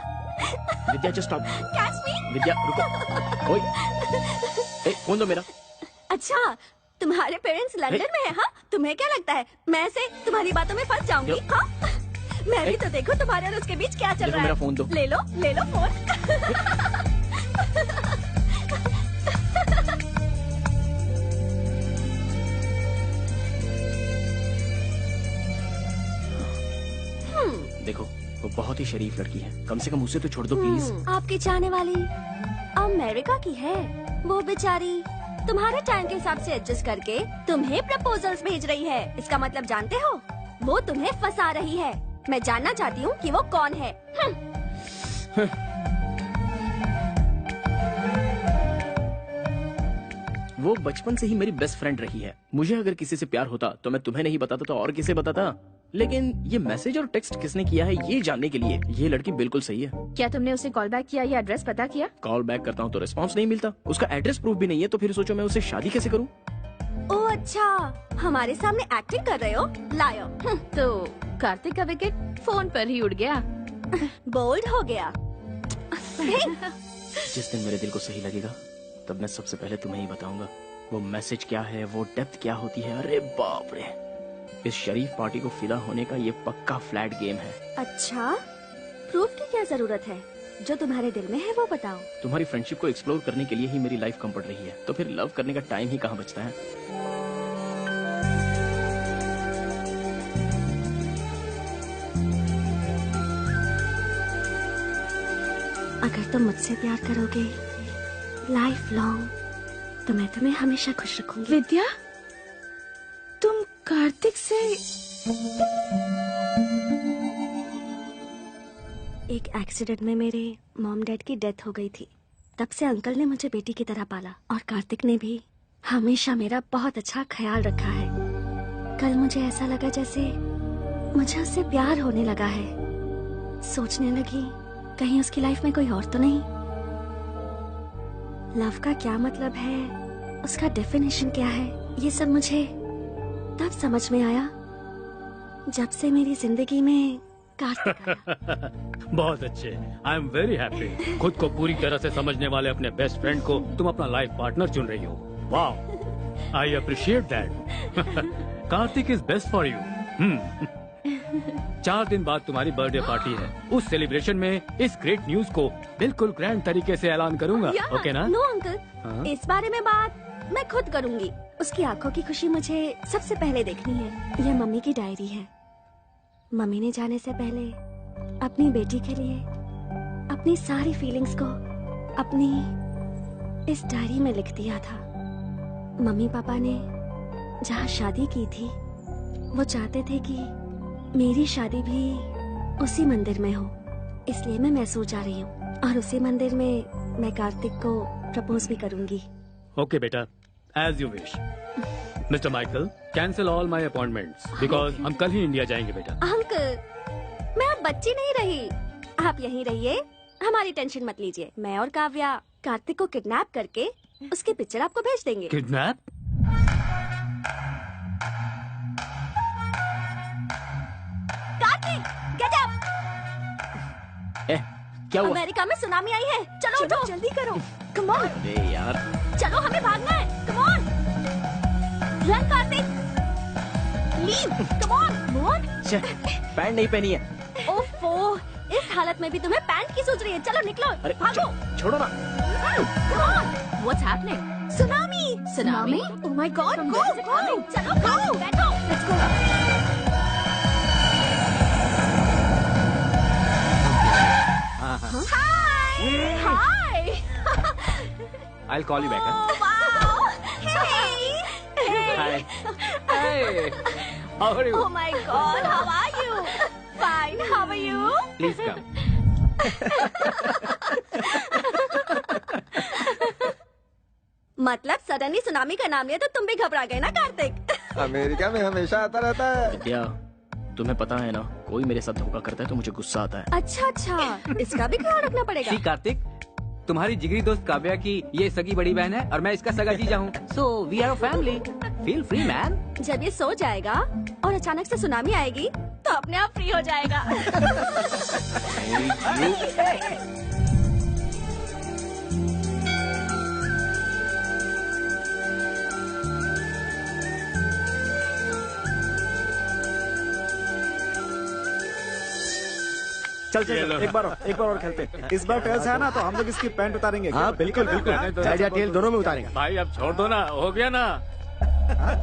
Vidya just stop. Catch me. Vidya रुको। ओए, फोन दो मेरा। अच्छा, तुम्हारे पेरेंट्स लंदन में हैं? हाँ, तुम्हें क्या लगता है मैं ऐसे तुम्हारी बातों में फंस जाऊंगी? हाँ, मैं भी तो देखो तुम्हारे और उसके बीच क्या चल रहा है। मेरा फोन दो। ले लो फोन। देखो, वो बहुत ही शरीफ लड़की है, कम से कम उसे तो छोड़ दो प्लीज। आपकी चाहने वाली अमेरिका की है। वो बेचारी तुम्हारे टाइम के हिसाब से एडजस्ट करके तुम्हें प्रपोजल्स भेज रही है। इसका मतलब जानते हो? वो तुम्हें फंसा रही है। मैं जानना चाहती हूँ कि वो कौन है। वो बचपन से ही मेरी बेस्ट फ्रेंड रही है। मुझे अगर किसी से प्यार होता तो मैं तुम्हें नहीं बताता तो और किसे बताता। लेकिन ये मैसेज और टेक्स्ट किसने किया है ये जानने के लिए ये लड़की बिल्कुल सही है। क्या तुमने उसे कॉल बैक किया या एड्रेस पता किया? कॉल बैक करता हूँ तो रिस्पांस नहीं मिलता, उसका एड्रेस प्रूफ भी नहीं है, तो फिर सोचो मैं उसे शादी कैसे करूँ? ओह अच्छा, हमारे सामने एक्टिंग कर रहे हो? लायो। तो कार्तिक का विकेट फोन पर ही उड़ गया। बोल्ड हो गया। जिस दिन मेरे दिल को सही लगेगा तब मैं सबसे पहले तुम्हें ही बताऊंगा वो मैसेज क्या है, वो डेप्थ क्या होती है। अरे बाप रे, इस शरीफ पार्टी को फिदा होने का ये पक्का फ्लैट गेम है। अच्छा, प्रूफ की क्या जरूरत है? जो तुम्हारे दिल में है वो बताओ। तुम्हारी फ्रेंडशिप को एक्सप्लोर करने के लिए ही मेरी लाइफ कम पड़ रही है, तो फिर लव करने का टाइम ही कहाँ बचता है। अगर तुम मुझसे प्यार करोगे लाइफ लॉन्ग, तो मैं तुम्हें हमेशा खुश रखूंगी। विद्या, तुम कार्तिक से एक एक्सीडेंट में मेरे मॉम डैड की डेथ हो गई थी। तब से अंकल ने मुझे बेटी की तरह पाला और कार्तिक ने भी हमेशा मेरा बहुत अच्छा ख्याल रखा है। कल मुझे ऐसा लगा जैसे मुझे उससे प्यार होने लगा है। सोचने लगी कहीं उसकी लाइफ में कोई और तो नहीं। लव का क्या मतलब है, उसका डेफिनेशन क्या है, ये सब मुझे तब समझ में आया जब से मेरी जिंदगी में कार्तिक आया। बहुत अच्छे। I am very happy. खुद को पूरी तरह से समझने वाले अपने बेस्ट फ्रेंड को तुम अपना लाइफ पार्टनर चुन रही हो। वाह, I appreciate that. Kartik is best for you. 4 दिन बाद तुम्हारी बर्थडे पार्टी है। उस सेलिब्रेशन में इस ग्रेट न्यूज को बिल्कुल ग्रैंड तरीके से ऐलान करूंगा। ओके ना? नो अंकल, इस बारे में बात मैं खुद करूंगी। उसकी आंखों की खुशी मुझे सबसे पहले देखनी है। यह मम्मी की डायरी है। मम्मी ने जाने से पहले अपनी बेटी के लिए अपनी सारी फीलिंग्स को अपनी इस डायरी में लिख दिया था। मम्मी पापा ने जहाँ शादी की थी वो चाहते थे कि मेरी शादी भी उसी मंदिर में हो, इसलिए मैं मैसूर जा रही हूँ और उसी मंदिर में मैं कार्तिक को प्रपोज भी करूंगी। ओके बेटा, as you wish. Mister Michael, cancel all my appointments because हम कल ही इंडिया जाएंगे बेटा। अंकल, मैं अब बच्ची नहीं रही। आप यहीं रहिए, हमारी टेंशन मत लीजिए। मैं और काव्या कार्तिक को किडनैप करके उसकी पिक्चर आपको भेज देंगे। किडनैप? Kartik, get up! क्या हुआ? अमेरिका में सुनामी आई है। चलो उठो, जल्दी करो। Come on. अरे यार, चलो हमें भागना है। Come on, run Kartik, leave, come on, move on. Pant नहीं पहनी है। ओफो, इस हालत में भी तुम्हें पैंट की सोच रही है। चलो निकलो, भागो। छोड़ो ना। Come on. What's happening? Tsunami. Tsunami? Oh my God! Go, go. चलो, go. बैठो. Let's go. Hi. Hi. I'll call you back. Oh wow. Hey. Hey. Hey. How are you? Oh my God. How are you? Fine. How are you? Please come. मतलब सडनली सुनामी का नाम लिया तो तुम भी घबरा गए ना कार्तिक? अमेरिका में हमेशा आता रहता है। विद्या, तुम्हें पता है ना, कोई मेरे साथ धोखा करता है तो मुझे गुस्सा आता है। अच्छा, इसका भी ख्याल रखना पड़ेगा। सी कार्तिक, तुम्हारी जिगरी दोस्त काव्या की ये सगी बड़ी बहन है और मैं इसका सगा जीजा हूँ। So we are a family. Feel free man. जब ये सो जाएगा और अचानक से सुनामी आएगी तो अपने आप फ्री हो जाएगा। चल एक बार और खेलते हैं। इस बार टेल्स है ना तो हम लोग इसकी पैंट उतारेंगे। हाँ बिल्कुल बिल्कुल, हेड या टेल दोनों में उतारेंगे। भाई अब छोड़ दो ना, हो गया ना।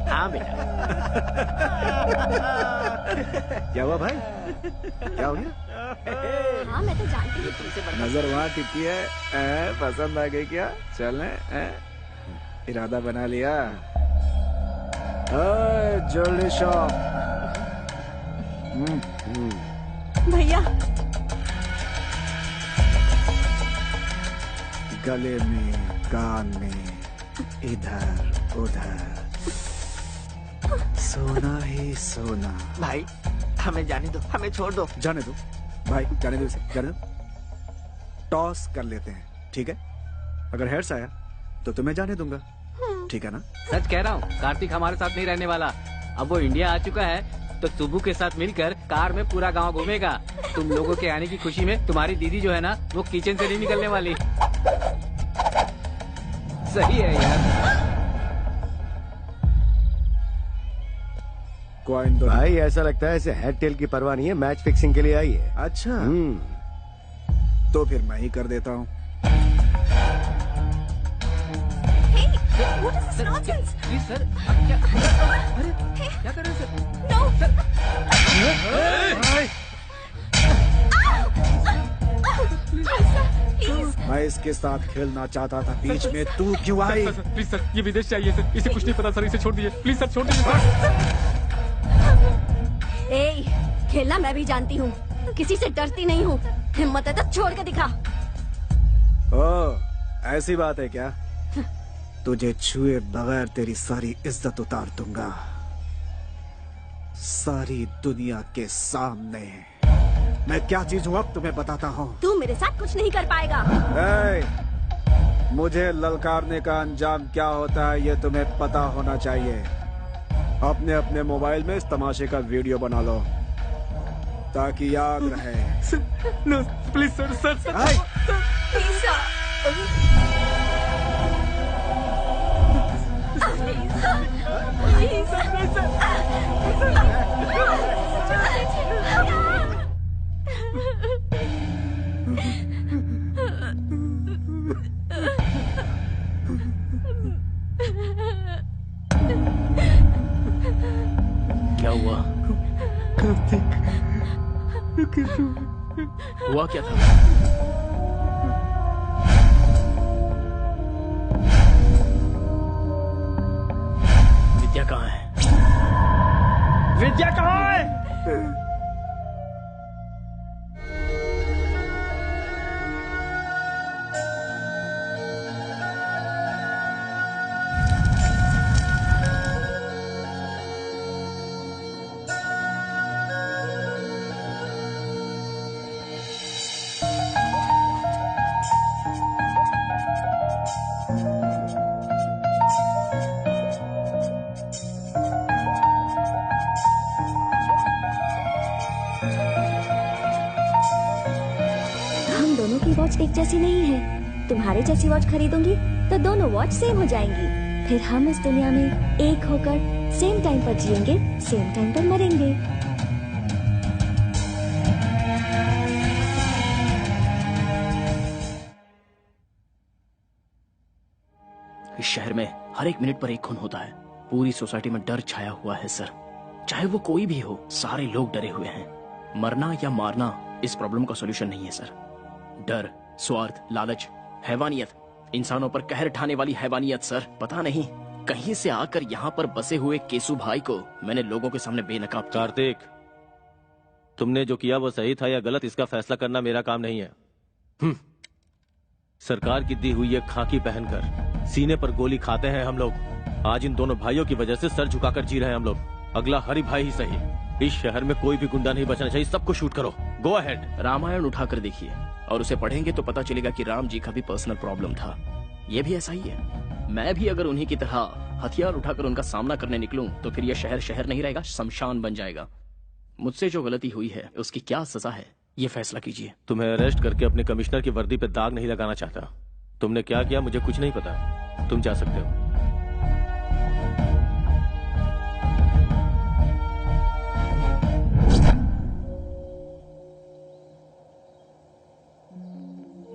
हाँ बेटा। क्या हुआ भाई? क्या हो गया? हाँ मैं तो जानती हूँ तुमसे बड़ा। नजर वहाँ टिकी है। पसंद आ गई क्या? चलने इरादा बना लिया। Jewellery shop. भैया गले में, कान में, इधर उधर सोना ही सोना। भाई हमें जाने दो, हमें छोड़ दो। जाने दो भाई, जाने दो इसे, जाने दो। टॉस कर लेते हैं, ठीक है? अगर हेड्स आया तो तुम्हें जाने दूंगा, ठीक है ना? सच कह रहा हूँ, कार्तिक हमारे साथ नहीं रहने वाला। अब वो इंडिया आ चुका है तो सुबू के साथ मिलकर कार में पूरा गांव घूमेगा। तुम लोगों के आने की खुशी में तुम्हारी दीदी जो है ना, वो किचन से नहीं निकलने वाली। सही है यार। कॉइन दो भाई, ऐसा लगता है इसे हेड टेल की परवाह नहीं है, मैच फिक्सिंग के लिए आई है। अच्छा, तो फिर मैं ही कर देता हूँ। What is this nonsense? Please sir, क्या अरे क्या कर रहे हैं सर? No. Please. मैं इसके साथ खेलना चाहता था, बीच में तू क्यों आई? प्लीज सर, ये विदेश चाहिए सर, इसे कुछ नहीं पता सर, इसे छोड़ दीजिए प्लीज सर, छोड़ दीजिए सर। ए, खेलना मैं भी जानती हूँ, किसी से डरती नहीं हूँ। हिम्मत है तो छोड़ के दिखा। ओ, ऐसी बात है क्या? तुझे छुए बगैर तेरी सारी इज्जत उतार दूंगा, सारी दुनिया के सामने। मैं क्या चीज हूँ अब तुम्हें बताता हूँ। तू मेरे साथ कुछ नहीं कर पाएगा। मुझे ललकारने का अंजाम क्या होता है ये तुम्हें पता होना चाहिए। अपने अपने मोबाइल में इस तमाशे का वीडियो बना लो ताकि याद रहे। No please sir sir sir हाय। प्लीज सर प्लीज क्या हुआ? हुआ क्या था? विद्या कहाँ है? विद्या कहाँ है? हम दोनों की वॉच एक जैसी नहीं है। तुम्हारे जैसी वॉच खरीदूंगी तो दोनों वॉच सेम हो जाएंगी। फिर हम इस दुनिया में एक होकर सेम टाइम पर जिएंगे, सेम टाइम पर मरेंगे। इस शहर में हर एक मिनट पर एक खून होता है। पूरी सोसाइटी में डर छाया हुआ है सर। चाहे वो कोई भी हो, सारे लोग डरे हुए हैं। मरना या मारना इस प्रॉब्लम का सॉल्यूशन नहीं है सर। डर, स्वार्थ, लालच, हैवानियत, इंसानों पर कहर ढाने वाली हैवानियत सर। पता नहीं कहीं से आकर यहाँ पर बसे हुए केसु भाई को मैंने लोगों के सामने बेनकाब किया। कार्तिक, तुमने जो किया वो सही था या गलत, इसका फैसला करना मेरा काम नहीं है। सरकार की दी हुई एक खाकी पहनकर सीने पर गोली खाते हैं हम लोग। आज इन दोनों भाइयों की वजह से सर झुकाकर जी रहे हैं हम लोग। अगला हरि भाई ही सही। इस शहर में कोई भी गुंडा नहीं बचना चाहिए। सबको शूट करो। Go ahead. रामायण उठाकर देखिए और उसे पढ़ेंगे तो पता चलेगा कि राम जी का भी पर्सनल प्रॉब्लम था। ये भी ऐसा ही है। मैं भी अगर उन्हीं की तरह हथियार उठाकर उनका सामना करने निकलूं तो फिर यह शहर शहर नहीं रहेगा, शमशान बन जाएगा। मुझसे जो गलती हुई है उसकी क्या सजा है, ये फैसला कीजिए। तुम्हें अरेस्ट करके अपने कमिश्नर की वर्दी पे दाग नहीं लगाना चाहता। तुमने क्या किया मुझे कुछ नहीं पता। तुम जा सकते हो।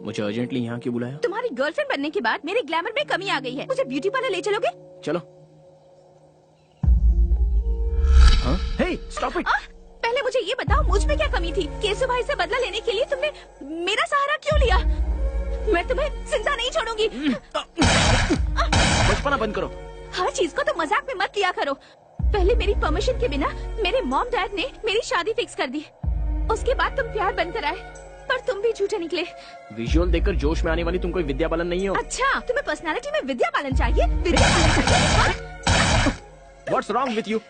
मुझे अर्जेंटली यहाँ क्यों बुलाया? तुम्हारी गर्लफ्रेंड बनने के बाद मेरे ग्लैमर में कमी आ गई है। मुझे ब्यूटी पार्लर ले चलोगे? चलो। हाँ? हे, स्टॉप इट। पहले मुझे ये बताओ मुझ में क्या कमी थी? केसु भाई से बदला लेने के लिए तुमने मेरा सहारा क्यों लिया? मैं तुम्हें जिंदा नहीं छोड़ूंगी। बचपना बंद करो। हर चीज को तो मजाक में मत लिया करो। पहले मेरी परमिशन के बिना मेरे मॉम डैड ने मेरी शादी फिक्स कर दी। उसके बाद तुम प्यार बनकर आए, पर तुम भी झूठे निकले। विजुअल देखकर जोश में आने वाली तुम कोई विद्या बालन नहीं हो। अच्छा, तुम्हें पर्सनालिटी में विद्या बालन चाहिए? विद्या बालन चाहिए? What's wrong with you?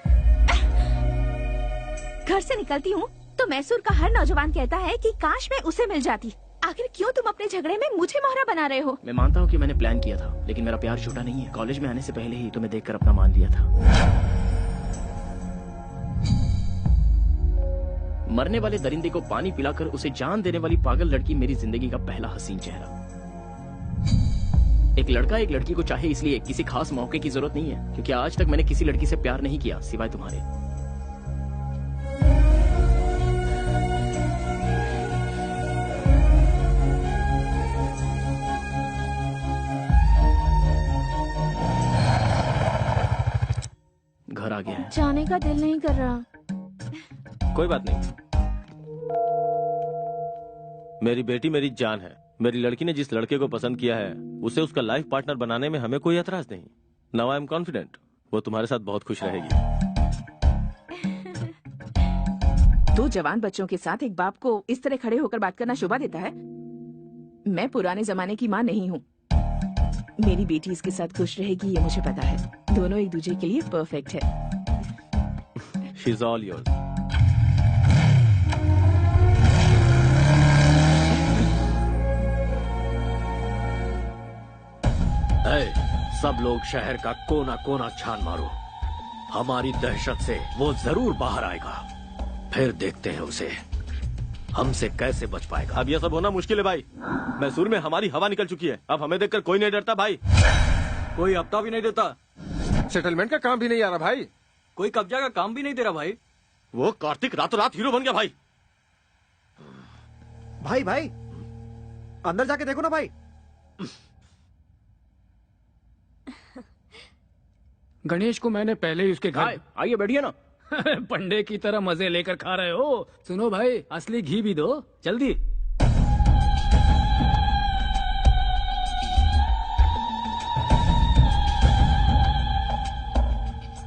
घर से निकलती हूँ तो मैसूर का हर नौजवान कहता है कि काश मैं उसे मिल जाती। आखिर क्यों तुम अपने झगड़े में मुझे मोहरा बना रहे हो? मैं मानता हूँ कि मैंने प्लान किया था, लेकिन मेरा प्यार झूठा नहीं है। कॉलेज में आने से पहले ही तुम्हें देखकर अपना मान लिया था। मरने वाले दरिंदे को पानी पिलाकर उसे जान देने वाली पागल लड़की मेरी जिंदगी का पहला हसीन चेहरा। एक लड़का एक लड़की को चाहे इसलिए किसी खास मौके की जरूरत नहीं है, क्योंकि आज तक मैंने किसी लड़की से प्यार नहीं किया सिवाय तुम्हारे। घर आ गया है। जाने का दिल नहीं कर रहा। कोई बात नहीं। मेरी बेटी मेरी जान है। मेरी लड़की ने जिस लड़के को पसंद किया है उसे उसका लाइफ पार्टनर बनाने में हमें कोई एतराज नहीं। नाउ आई एम कॉन्फिडेंट वो तुम्हारे साथ बहुत खुश रहेगी। 2 जवान बच्चों के साथ एक बाप को इस तरह खड़े होकर बात करना शोभा देता है? मैं पुराने जमाने की माँ नहीं हूँ। मेरी बेटी इसके साथ खुश रहेगी ये मुझे पता है। दोनों एक दूसरे के लिए परफेक्ट है। She is all yours. सब लोग शहर का कोना कोना छान मारो। हमारी दहशत से वो जरूर बाहर आएगा। फिर देखते हैं उसे हमसे कैसे बच पाएगा। अब यह सब होना मुश्किल है भाई। मैसूर में हमारी हवा निकल चुकी है। अब हमें देखकर कोई नहीं डरता भाई। कोई हफ्ता भी नहीं देता, सेटलमेंट का काम भी नहीं आ रहा भाई। कोई कब्जा का काम भी नहीं दे रहा भाई। वो कार्तिक रातों रात हीरो बन गया भाई। भाई भाई अंदर जाके देखो ना भाई। गणेश को मैंने पहले ही उसके घर आइए बैठिए ना। पंडे की तरह मजे लेकर खा रहे हो। सुनो भाई, असली घी भी दो जल्दी।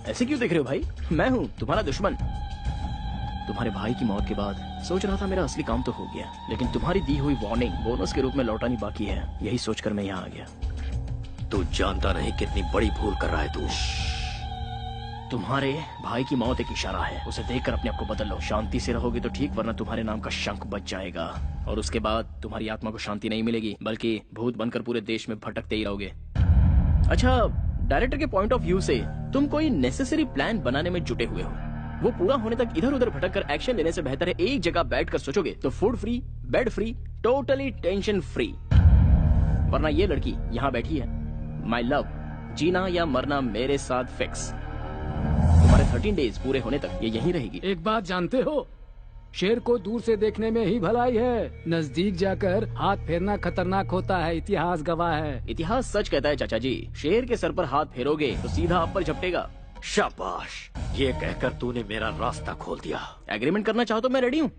ऐसे क्यों देख रहे हो भाई? मैं हूँ तुम्हारा दुश्मन। तुम्हारे भाई की मौत के बाद सोच रहा था मेरा असली काम तो हो गया, लेकिन तुम्हारी दी हुई वार्निंग बोनस के रूप में लौटानी बाकी है। यही सोचकर मैं यहाँ आ गया। तू जानता नहीं कितनी बड़ी भूल कर रहा है तू। तुम्हारे भाई की मौत एक इशारा है, उसे देखकर अपने आप को बदल लो। शांति से रहोगे तो ठीक, वरना तुम्हारे नाम का शंख बच जाएगा और उसके बाद तुम्हारी आत्मा को शांति नहीं मिलेगी, बल्कि भूत बनकर पूरे देश में भटकते ही रहोगे। अच्छा, डायरेक्टर के पॉइंट ऑफ व्यू से तुम कोई नेसेसरी प्लान बनाने में जुटे हुए हो। वो पूरा होने तक इधर उधर भटक कर एक्शन लेने से बेहतर है एक जगह बैठकर सोचोगे तो food free, bed free, totally tension free. वरना ये लड़की यहाँ बैठी है, माई लव, जीना या मरना मेरे साथ फिक्स। तुम्हारे 13 डेज पूरे होने तक ये यहीं रहेगी। एक बात जानते हो, शेर को दूर से देखने में ही भलाई है, नजदीक जाकर हाथ फेरना खतरनाक होता है। इतिहास गवाह है। इतिहास सच कहता है चाचा जी। शेर के सर पर हाथ फेरोगे तो सीधा आप पर झपटेगा। शाबाश, ये कहकर तूने मेरा रास्ता खोल दिया। एग्रीमेंट करना चाहो तो मैं रेडी हूँ।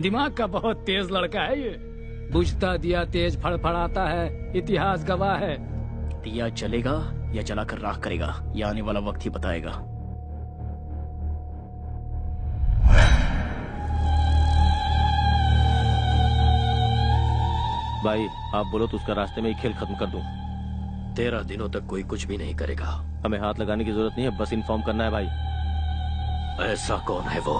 दिमाग का बहुत तेज लड़का है ये। बुझता दिया तेज फड़फड़ाता है, इतिहास गवाह है। दिया जलेगा या जलाकर राख करेगा, यह आने वाला वक्त ही बताएगा। भाई आप बोलो तो उसका रास्ते में ही खेल खत्म कर दूं। 13 दिनों तक कोई कुछ भी नहीं करेगा। हमें हाथ लगाने की जरूरत नहीं है, बस इन्फॉर्म करना है भाई। ऐसा कौन है वो?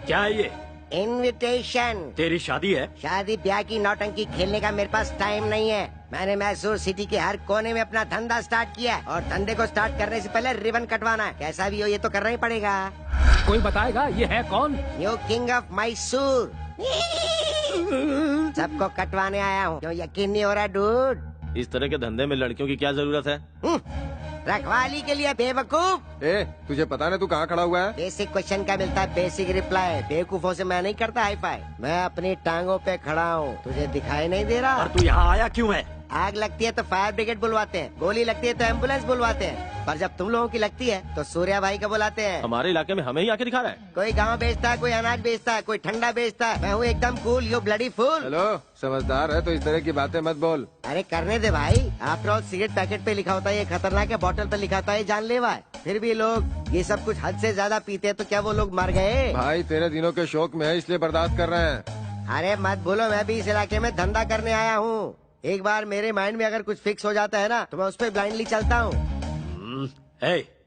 क्या है ये? इनविटेशन। तेरी शादी है? शादी ब्याह की नौटंकी खेलने का मेरे पास टाइम नहीं है। मैंने मैसूर सिटी के हर कोने में अपना धंधा स्टार्ट किया है और धंधे को स्टार्ट करने से पहले रिबन कटवाना है। कैसा भी हो ये तो करना ही पड़ेगा। कोई बताएगा ये है कौन? New king of Mysore. सबको कटवाने आया हूँ। क्यों यकीन नहीं हो रहा डूड? इस तरह के धंधे में लड़कियों की क्या जरूरत है? रखवाली के लिए बेवकूफ। तुझे पता ना तू कहाँ खड़ा हुआ है? बेसिक क्वेश्चन का मिलता है बेसिक रिप्लाई। बेवकूफों से मैं नहीं करता हाई फाई। मैं अपनी टांगों पे खड़ा हूँ, तुझे दिखाई नहीं दे रहा? और तू यहाँ आया क्यों है? आग लगती है तो फायर ब्रिगेड बुलवाते हैं, गोली लगती है तो एम्बुलेंस बुलवाते हैं, पर जब तुम लोगों की लगती है तो सूर्या भाई को बुलाते हैं। हमारे इलाके में हमें ही आके दिखा रहा है। कोई गाँव बेचता है, कोई अनाज बेचता है, कोई ठंडा बेचता है। मैं हूँ एकदम cool, you bloody fool. Hello, समझदार है तो इस तरह की बातें मत बोल। अरे करने दे भाई। आफ्टर ऑल सिगरेट पैकेट पे लिखा होता है ये खतरनाक है, बोतल पे लिखा होता है ये जानलेवा है। फिर भी लोग ये सब कुछ हद से ज्यादा पीते हैं, तो क्या वो लोग मर गए? भाई तेरे दिनों के शौक में है इसलिए बर्दाश्त कर रहे हैं। अरे मत भूलो मैं भी इस इलाके में धंधा करने आया हूँ। एक बार मेरे माइंड में अगर कुछ फिक्स हो जाता है ना तो मैं उस पर ब्लाइंडली चलता हूँ।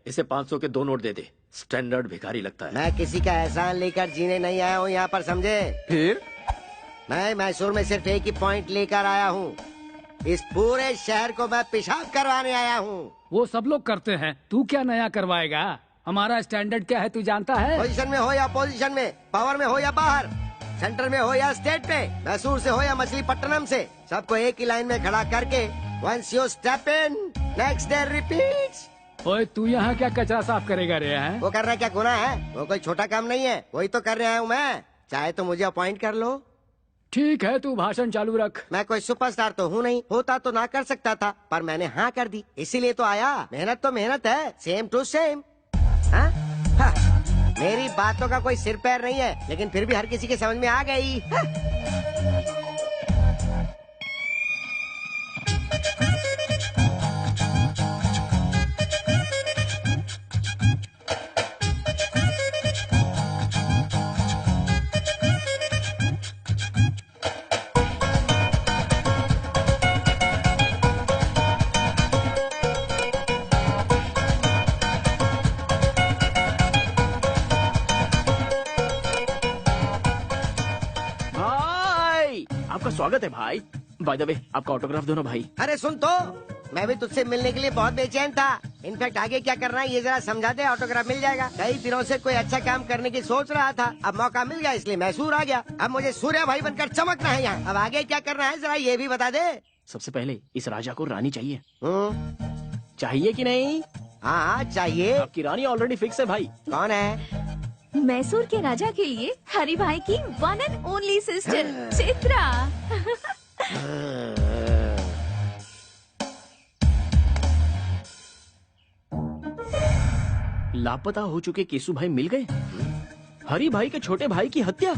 इसे 500 के 2 नोट दे दे। स्टैंडर्ड भिखारी लगता है। मैं किसी का एहसान लेकर जीने नहीं आया हूँ यहाँ पर, समझे? फिर मैं मैसूर में सिर्फ एक ही पॉइंट लेकर आया हूँ। इस पूरे शहर को मैं पेशाब करवाने आया हूँ। वो सब लोग करते हैं, तू क्या नया करवाएगा? हमारा स्टैंडर्ड क्या है तू जानता है? पोजीशन में हो या पोजीशन में, पावर में हो या बाहर, सेंटर में हो या स्टेट पे, मैसूर से हो या मछलीपट्टनम से, सबको एक ही लाइन में खड़ा करके Once you step in, next day repeats. ओए तू यहाँ क्या कचरा साफ करेगा रे हैं? वो करना क्या गुनाह है? वो कोई छोटा काम नहीं है, वही तो कर रहा हूँ मैं। चाहे तो मुझे अपॉइंट कर लो। ठीक है, तू भाषण चालू रख। मैं कोई सुपरस्टार तो हूँ नहीं, होता तो ना कर सकता था, पर मैंने हाँ कर दी, इसीलिए तो आया। मेहनत तो मेहनत है, सेम टू सेम। मेरी बातों का कोई सिर पैर नहीं है, लेकिन फिर भी हर किसी के समझ में आ गई। स्वागत है भाई। बाय द वे, आपका ऑटोग्राफ दो ना भाई। अरे सुन तो, मैं भी तुझसे मिलने के लिए बहुत बेचैन था। इनफैक्ट आगे क्या करना है ये जरा समझा दे, ऑटोग्राफ मिल जाएगा। कई दिनों से कोई अच्छा काम करने की सोच रहा था, अब मौका मिल गया इसलिए मैसूर आ गया। अब मुझे सूर्या भाई बनकर चमकना है यहाँ। अब आगे क्या करना है जरा ये भी बता दे। सबसे पहले इस राजा को रानी चाहिए। चाहिए कि नहीं? हाँ चाहिए। आपकी रानी ऑलरेडी फिक्स है भाई। कौन है? मैसूर के राजा के लिए हरि भाई की one and only sister Chitra. लापता हो चुके केसु भाई मिल गए। हरि भाई के छोटे भाई की हत्या,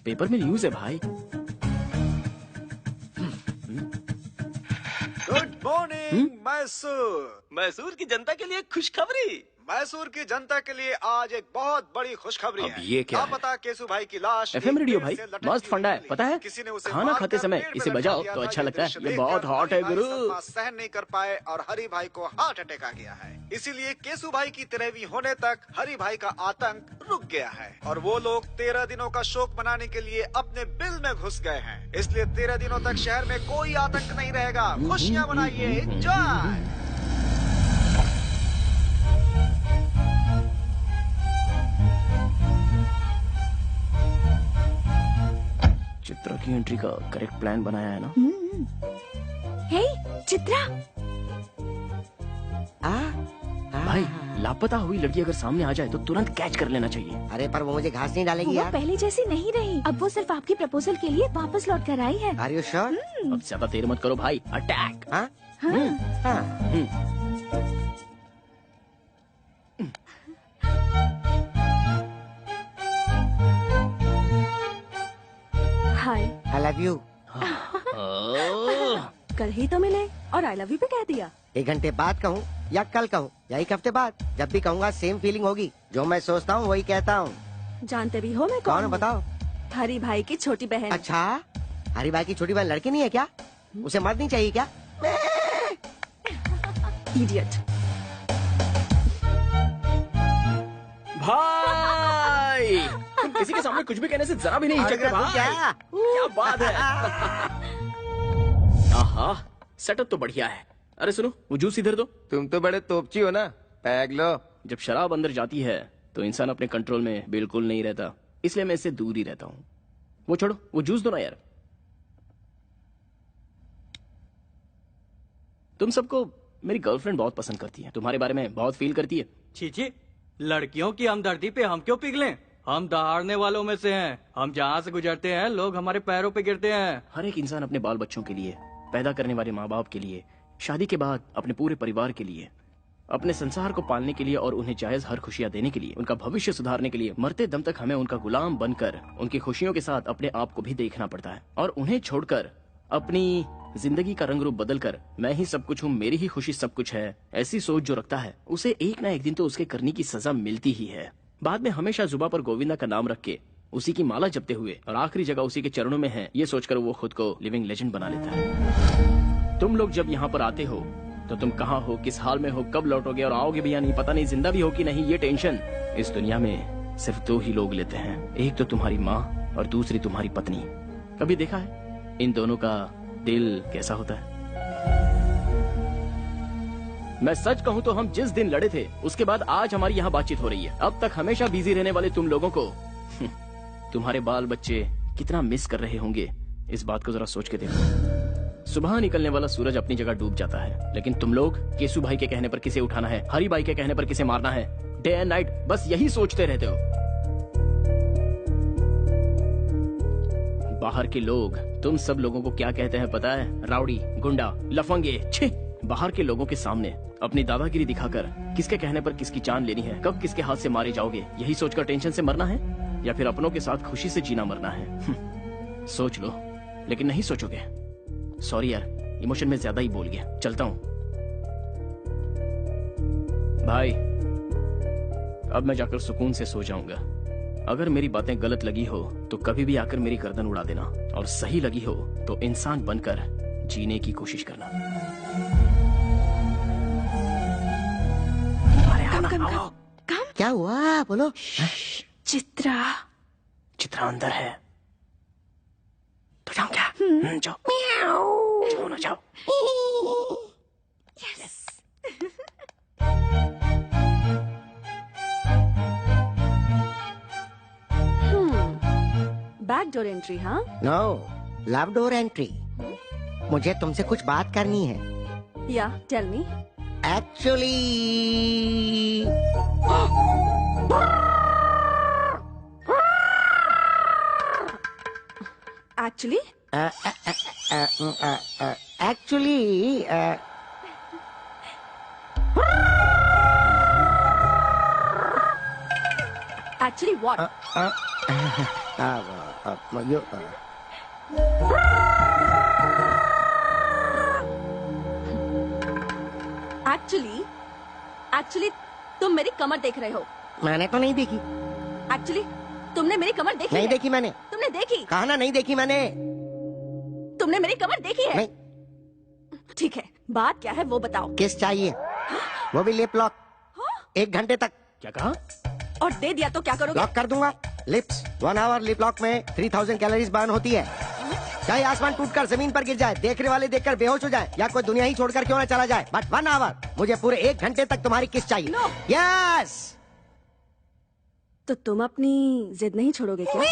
पेपर में न्यूज है भाई। Good morning Mysore. मैसूर की जनता के लिए खुशखबरी। मैसूर की जनता के लिए आज एक बहुत बड़ी खुशखबरी है। ये क्या है? पता केसु भाई की लाश एफएम रेडियो भाई मस्त फंडा है, पता है? किसी ने उसे खाना खाते समय इसे बजाओ तो अच्छा लगता है। ये बहुत हॉट है गुरु। सहन नहीं कर पाए और हरि भाई को हार्ट अटैक आ गया है। इसीलिए केसु भाई की 13वीं होने तक हरि भाई का आतंक रुक गया है और वो लोग 13 दिनों का शोक मनाने के लिए अपने बिल में घुस गए हैं। इसलिए 13 दिनों तक शहर में कोई आतंक नहीं रहेगा। खुशियाँ मनाइए, एंजॉय। चित्रा की एंट्री का करेक्ट प्लान बनाया है ना? हे चित्रा। भाई लापता हुई लड़की अगर सामने आ जाए तो तुरंत कैच कर लेना चाहिए। अरे पर वो मुझे घास नहीं डालेगी वो यार। पहले जैसी नहीं रही, अब वो सिर्फ आपकी प्रपोजल के लिए वापस लौट कर आई है। Are you sure? अब ज्यादा देर मत करो भाई, attack. Hi. I love you। कल ही तो मिले और आई लव यू पे कह दिया। 1 घंटे बाद कहूँ या कल कहूँ या 1 हफ्ते बाद, जब भी कहूँगा सेम फीलिंग होगी। जो मैं सोचता हूँ वही कहता हूँ। जानते भी हो मैं कौन कौन है हूँ? बताओ। हरि भाई की छोटी बहन। अच्छा, हरि भाई की छोटी बहन लड़की नहीं है क्या? उसे मर्द नहीं चाहिए क्या? इडियट। भाई तुम किसी के सामने कुछ भी कहने से जरा भी नहीं हिचकते भाई। क्या बात है। आहा, सेटअप तो बढ़िया है। अरे सुनो, वो जूस इधर दो। तुम तो बड़े तोपची हो ना, पैग लो। जब शराब अंदर जाती है तो इंसान अपने कंट्रोल में बिल्कुल नहीं रहता, इसलिए मैं इससे दूर ही रहता हूँ। वो छोड़ो, वो जूस दो ना यार। तुम सबको मेरी गर्लफ्रेंड बहुत पसंद करती है, तुम्हारे बारे में बहुत फील करती है। छी, लड़कियों की हमदर्दी पे हम क्यों पिघलें? हम दहाड़ने वालों में से हैं। हम जहाँ से गुजरते हैं लोग हमारे पैरों पे गिरते हैं। हर एक इंसान अपने बाल बच्चों के लिए, पैदा करने वाले माँ बाप के लिए, शादी के बाद अपने पूरे परिवार के लिए, अपने संसार को पालने के लिए और उन्हें जायज हर खुशियाँ देने के लिए, उनका भविष्य सुधारने के लिए मरते दम तक हमें उनका गुलाम बनकर उनकी खुशियों के साथ अपने आप को भी देखना पड़ता है। और उन्हें छोड़कर अपनी जिंदगी का रंग रूप बदलकर मैं ही सब कुछ हूँ, मेरी ही खुशी सब कुछ है, ऐसी सोच जो रखता है उसे एक ना एक दिन तो उसके करने की सजा मिलती ही है। बाद में हमेशा जुबा पर गोविंदा का नाम रख के उसी की माला जपते हुए और आखिरी जगह उसी के चरणों में है, ये सोचकर वो खुद को लिविंग लेजेंड बना लेता है। तुम लोग जब यहाँ पर आते हो तो तुम कहाँ हो, किस हाल में हो, कब लौटोगे और आओगे भी या नहीं पता नहीं, जिंदा भी हो कि नहीं, ये टेंशन इस दुनिया में सिर्फ 2 ही लोग लेते हैं। एक तो तुम्हारी माँ और दूसरी तुम्हारी पत्नी। कभी देखा है इन दोनों का दिल कैसा होता है? मैं सच कहूँ तो हम जिस दिन लड़े थे उसके बाद आज हमारी यहाँ बातचीत हो रही है। अब तक हमेशा बिजी रहने वाले तुम लोगों को तुम्हारे बाल बच्चे कितना मिस कर रहे होंगे, इस बात को जरा सोच के देखो। सुबह निकलने वाला सूरज अपनी जगह डूब जाता है, लेकिन तुम लोग केसू भाई के कहने पर किसे उठाना है, हरी भाई के कहने पर किसे मारना है, डे एंड नाइट बस यही सोचते रहते हो। बाहर के लोग तुम सब लोगों को क्या कहते हैं पता है? राउडी, गुंडा, लफंगे। छी! बाहर के लोगों के सामने अपनी दादागिरी दिखाकर किसके कहने पर किसकी जान लेनी है, कब किसके हाथ से मारे जाओगे, यही सोचकर टेंशन से मरना है या फिर अपनों के साथ खुशी से जीना मरना है? सोच लो, लेकिन नहीं सोचोगे। सॉरी यार, इमोशन में ज्यादा ही बोल गया, चलता हूं। भाई अब मैं जाकर सुकून से सो जाऊंगा। अगर मेरी बातें गलत लगी हो तो कभी भी आकर मेरी गर्दन उड़ा देना, और सही लगी हो तो इंसान बनकर जीने की कोशिश करना। कम। क्या हुआ बोलो? चित्रा अंदर है तो जाऊं क्या? जाओ जाओ ना जाओ। Back door entry? हाँ, नो, लव डोर एंट्री। मुझे तुमसे कुछ बात करनी है। या tell me. Actually actually what? Actually तुम मेरी कमर देख रहे हो। मैंने तो नहीं देखी। एक्चुअली तुमने मेरी कमर देखी नहीं है? देखी मैंने। तुमने देखी? कहा ना नहीं देखी मैंने। तुमने मेरी कमर देखी है? नहीं। ठीक है, बात क्या है वो बताओ। किस चाहिए? वो भी लिप लॉक। 1 घंटे तक। क्या कहा? और दे दिया तो क्या करोगे? लॉक कर दूंगा। लिप्स 1 आवर लिप लॉक में 3000 कैलोरीज बर्न होती है। चाहे आसमान टूटकर जमीन पर गिर जाए, देखने वाले देखकर बेहोश हो जाए, या कोई दुनिया ही छोड़कर क्यों ना चला जाए, बट 1 आवर, मुझे पूरे 1 घंटे तक तुम्हारी किस चाहिए। No. यस। तो तुम अपनी जिद नहीं छोड़ोगे क्या?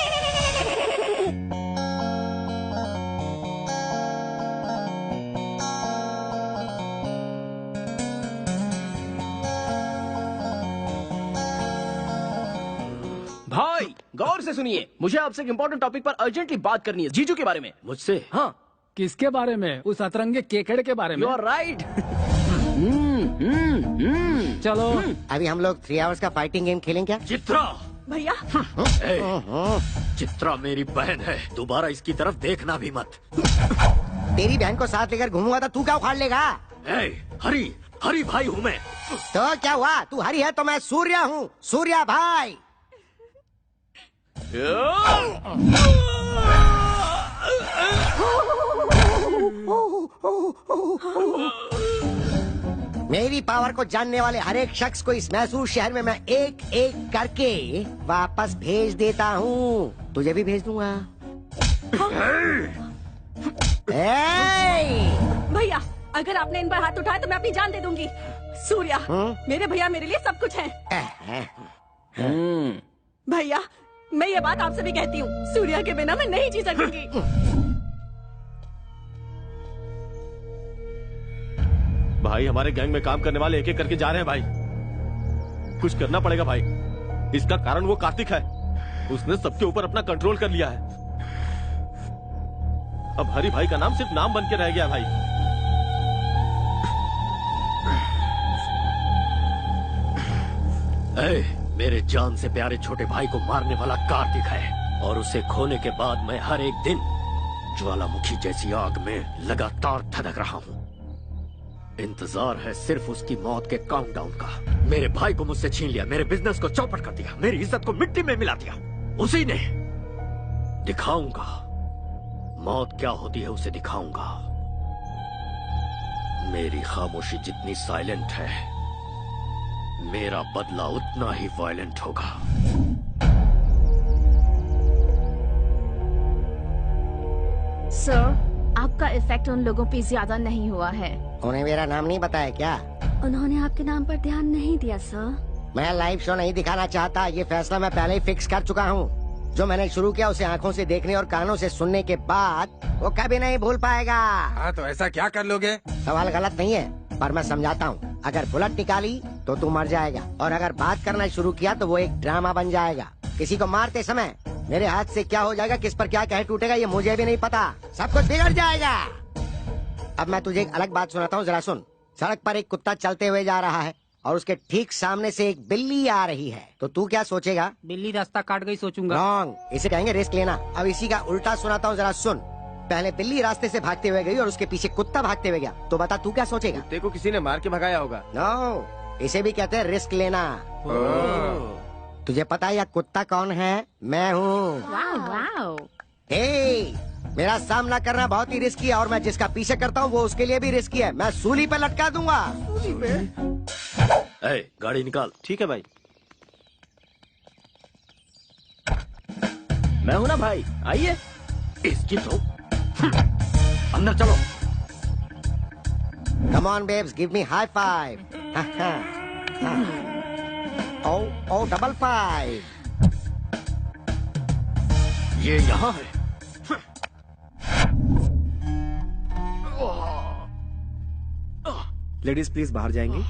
भाई गौर से सुनिए, मुझे आपसे एक इम्पोर्टेंट टॉपिक पर अर्जेंटली बात करनी है, जीजू के बारे में। मुझसे? हाँ। किसके बारे में? उस अतरंगे केकड़ के बारे में? You are right. चलो अभी हम लोग 3 आवर्स का फाइटिंग गेम खेलें क्या? चित्रा! भैया चित्रा मेरी बहन है, दोबारा इसकी तरफ देखना भी मत। तेरी बहन को साथ लेकर घूमूंगा तो तू क्या उखाड़ लेगा? हरी भाई हूँ मैं। तो क्या हुआ? तू हरी है तो मैं सूर्या हूँ, सूर्या भाई। मेरी पावर को जानने वाले हर एक शख्स को इस मैसूर शहर में मैं एक एक करके वापस भेज देता हूँ। तुझे भी भेज दूंगा। भैया, अगर आपने इन पर हाथ उठाया तो मैं अपनी जान दे दूंगी। सूर्या, मेरे भैया मेरे लिए सब कुछ है। भैया, मैं ये बात आपसे भी कहती हूँ, सूर्या के बिना मैं नहीं जी सकूंगी। भाई हमारे गैंग में काम करने वाले एक एक करके जा रहे हैं भाई। कुछ करना पड़ेगा भाई। इसका कारण वो कार्तिक है, उसने सबके ऊपर अपना कंट्रोल कर लिया है। अब हरी भाई का नाम सिर्फ नाम बन के रह गया भाई। मेरे जान से प्यारे छोटे भाई को मारने वाला कार्तिक है, और उसे खोने के बाद मैं हर एक दिन ज्वालामुखी जैसी आग में लगातार धधक रहा हूँ। इंतजार है सिर्फ उसकी मौत के काउंटडाउन का। मेरे भाई को मुझसे छीन लिया, मेरे बिजनेस को चौपट कर दिया, मेरी इज्जत को मिट्टी में मिला दिया। उसी ने। दिखाऊंगा मौत क्या होती है, उसे दिखाऊंगा। मेरी खामोशी जितनी साइलेंट है, मेरा बदला उतना ही वायलेंट होगा। सर, आपका इफेक्ट उन लोगों पे ज्यादा नहीं हुआ है। उन्हें मेरा नाम नहीं बताया क्या? उन्होंने आपके नाम पर ध्यान नहीं दिया सर। मैं लाइव शो नहीं दिखाना चाहता, ये फैसला मैं पहले ही फिक्स कर चुका हूँ। जो मैंने शुरू किया उसे आंखों से देखने और कानों से सुनने के बाद वो कभी नहीं भूल पाएगा। हाँ तो ऐसा क्या कर लोगे? सवाल गलत नहीं है पर मैं समझाता हूँ। अगर बुलेट निकाली तो तू मर जाएगा और अगर बात करना शुरू किया तो वो एक ड्रामा बन जाएगा। किसी को मारते समय मेरे हाथ से क्या हो जाएगा, किस पर क्या कह टूटेगा, ये मुझे भी नहीं पता। सब कुछ बिगड़ जाएगा। अब मैं तुझे एक अलग बात सुनाता हूँ, जरा सुन। सड़क पर एक कुत्ता चलते हुए जा रहा है और उसके ठीक सामने से एक बिल्ली आ रही है, तो तू क्या सोचेगा? बिल्ली रास्ता काट गई सोचूंगा। रॉन्ग, इसे कहेंगे रिस्क लेना। अब इसी का उल्टा सुनाता हूँ, जरा सुन। पहले बिल्ली रास्ते से भागते हुए गई और उसके पीछे कुत्ता भागते हुए गया, तो बता तू क्या सोचेगा? कुत्ते को किसी ने मार के भगाया होगा। नो, इसे भी कहते हैं रिस्क लेना। तुझे पता है यह कुत्ता कौन है? मैं हूँ। मेरा सामना करना बहुत ही रिस्की है और मैं जिसका पीछे करता हूँ वो उसके लिए भी रिस्की है। मैं सूली पे लटका दूंगा। गाड़ी निकाल। ठीक है भाई। मैं हूं ना भाई, आइए। इसकी तो अंदर चलो। Come on babes, give me high five. Oh, double five. ये यहाँ है। लेडीज प्लीज बाहर जाएंगी।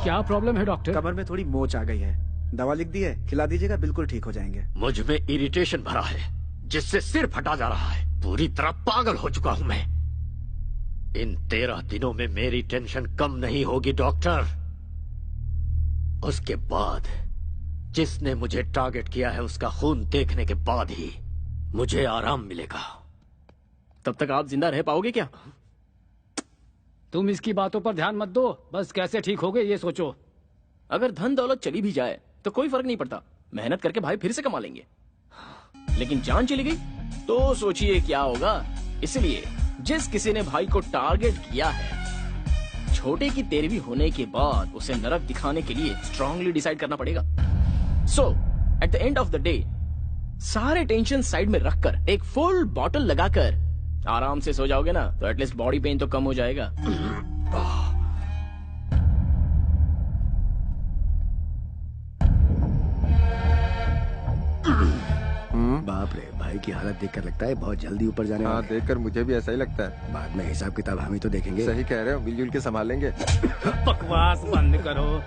क्या प्रॉब्लम है डॉक्टर? कमर में थोड़ी मोच आ गई है, दवा लिख दी है, खिला दीजिएगा, बिल्कुल ठीक हो जाएंगे। मुझ में इरिटेशन भरा है जिससे सिर फटा जा रहा है। पूरी तरह पागल हो चुका हूं मैं। इन 13 दिनों में मेरी टेंशन कम नहीं होगी डॉक्टर। उसके बाद जिसने मुझे टारगेट किया है उसका खून देखने के बाद ही मुझे आराम मिलेगा। तब तक आप जिंदा रह पाओगे क्या? तुम इसकी बातों पर ध्यान मत दो, बस कैसे ठीक हो गए ये सोचो। अगर धन दौलत चली भी जाए तो कोई फर्क नहीं पड़ता, मेहनत करके भाई फिर से कमा लेंगे। लेकिन जान चली गई तो सोचिए क्या होगा। इसलिए जिस किसी ने भाई को टारगेट किया है, छोटे की 13वीं होने के बाद उसे नरक दिखाने के लिए स्ट्रांगली डिसाइड करना पड़ेगा। So at the end of the day सारे टेंशन साइड में रखकर एक फुल बॉटल लगाकर आराम से सो जाओगे ना, तो एटलीस्ट बॉडी पेन तो कम हो जाएगा। बाप रे, भाई की हालत देखकर लगता है बहुत जल्दी ऊपर जाने वाला है। देखकर मुझे भी ऐसा ही लगता है। बाद में हिसाब किताब हम ही तो देखेंगे। सही कह रहे हो, मिलजुल के संभालेंगे। बकवास बंद करो।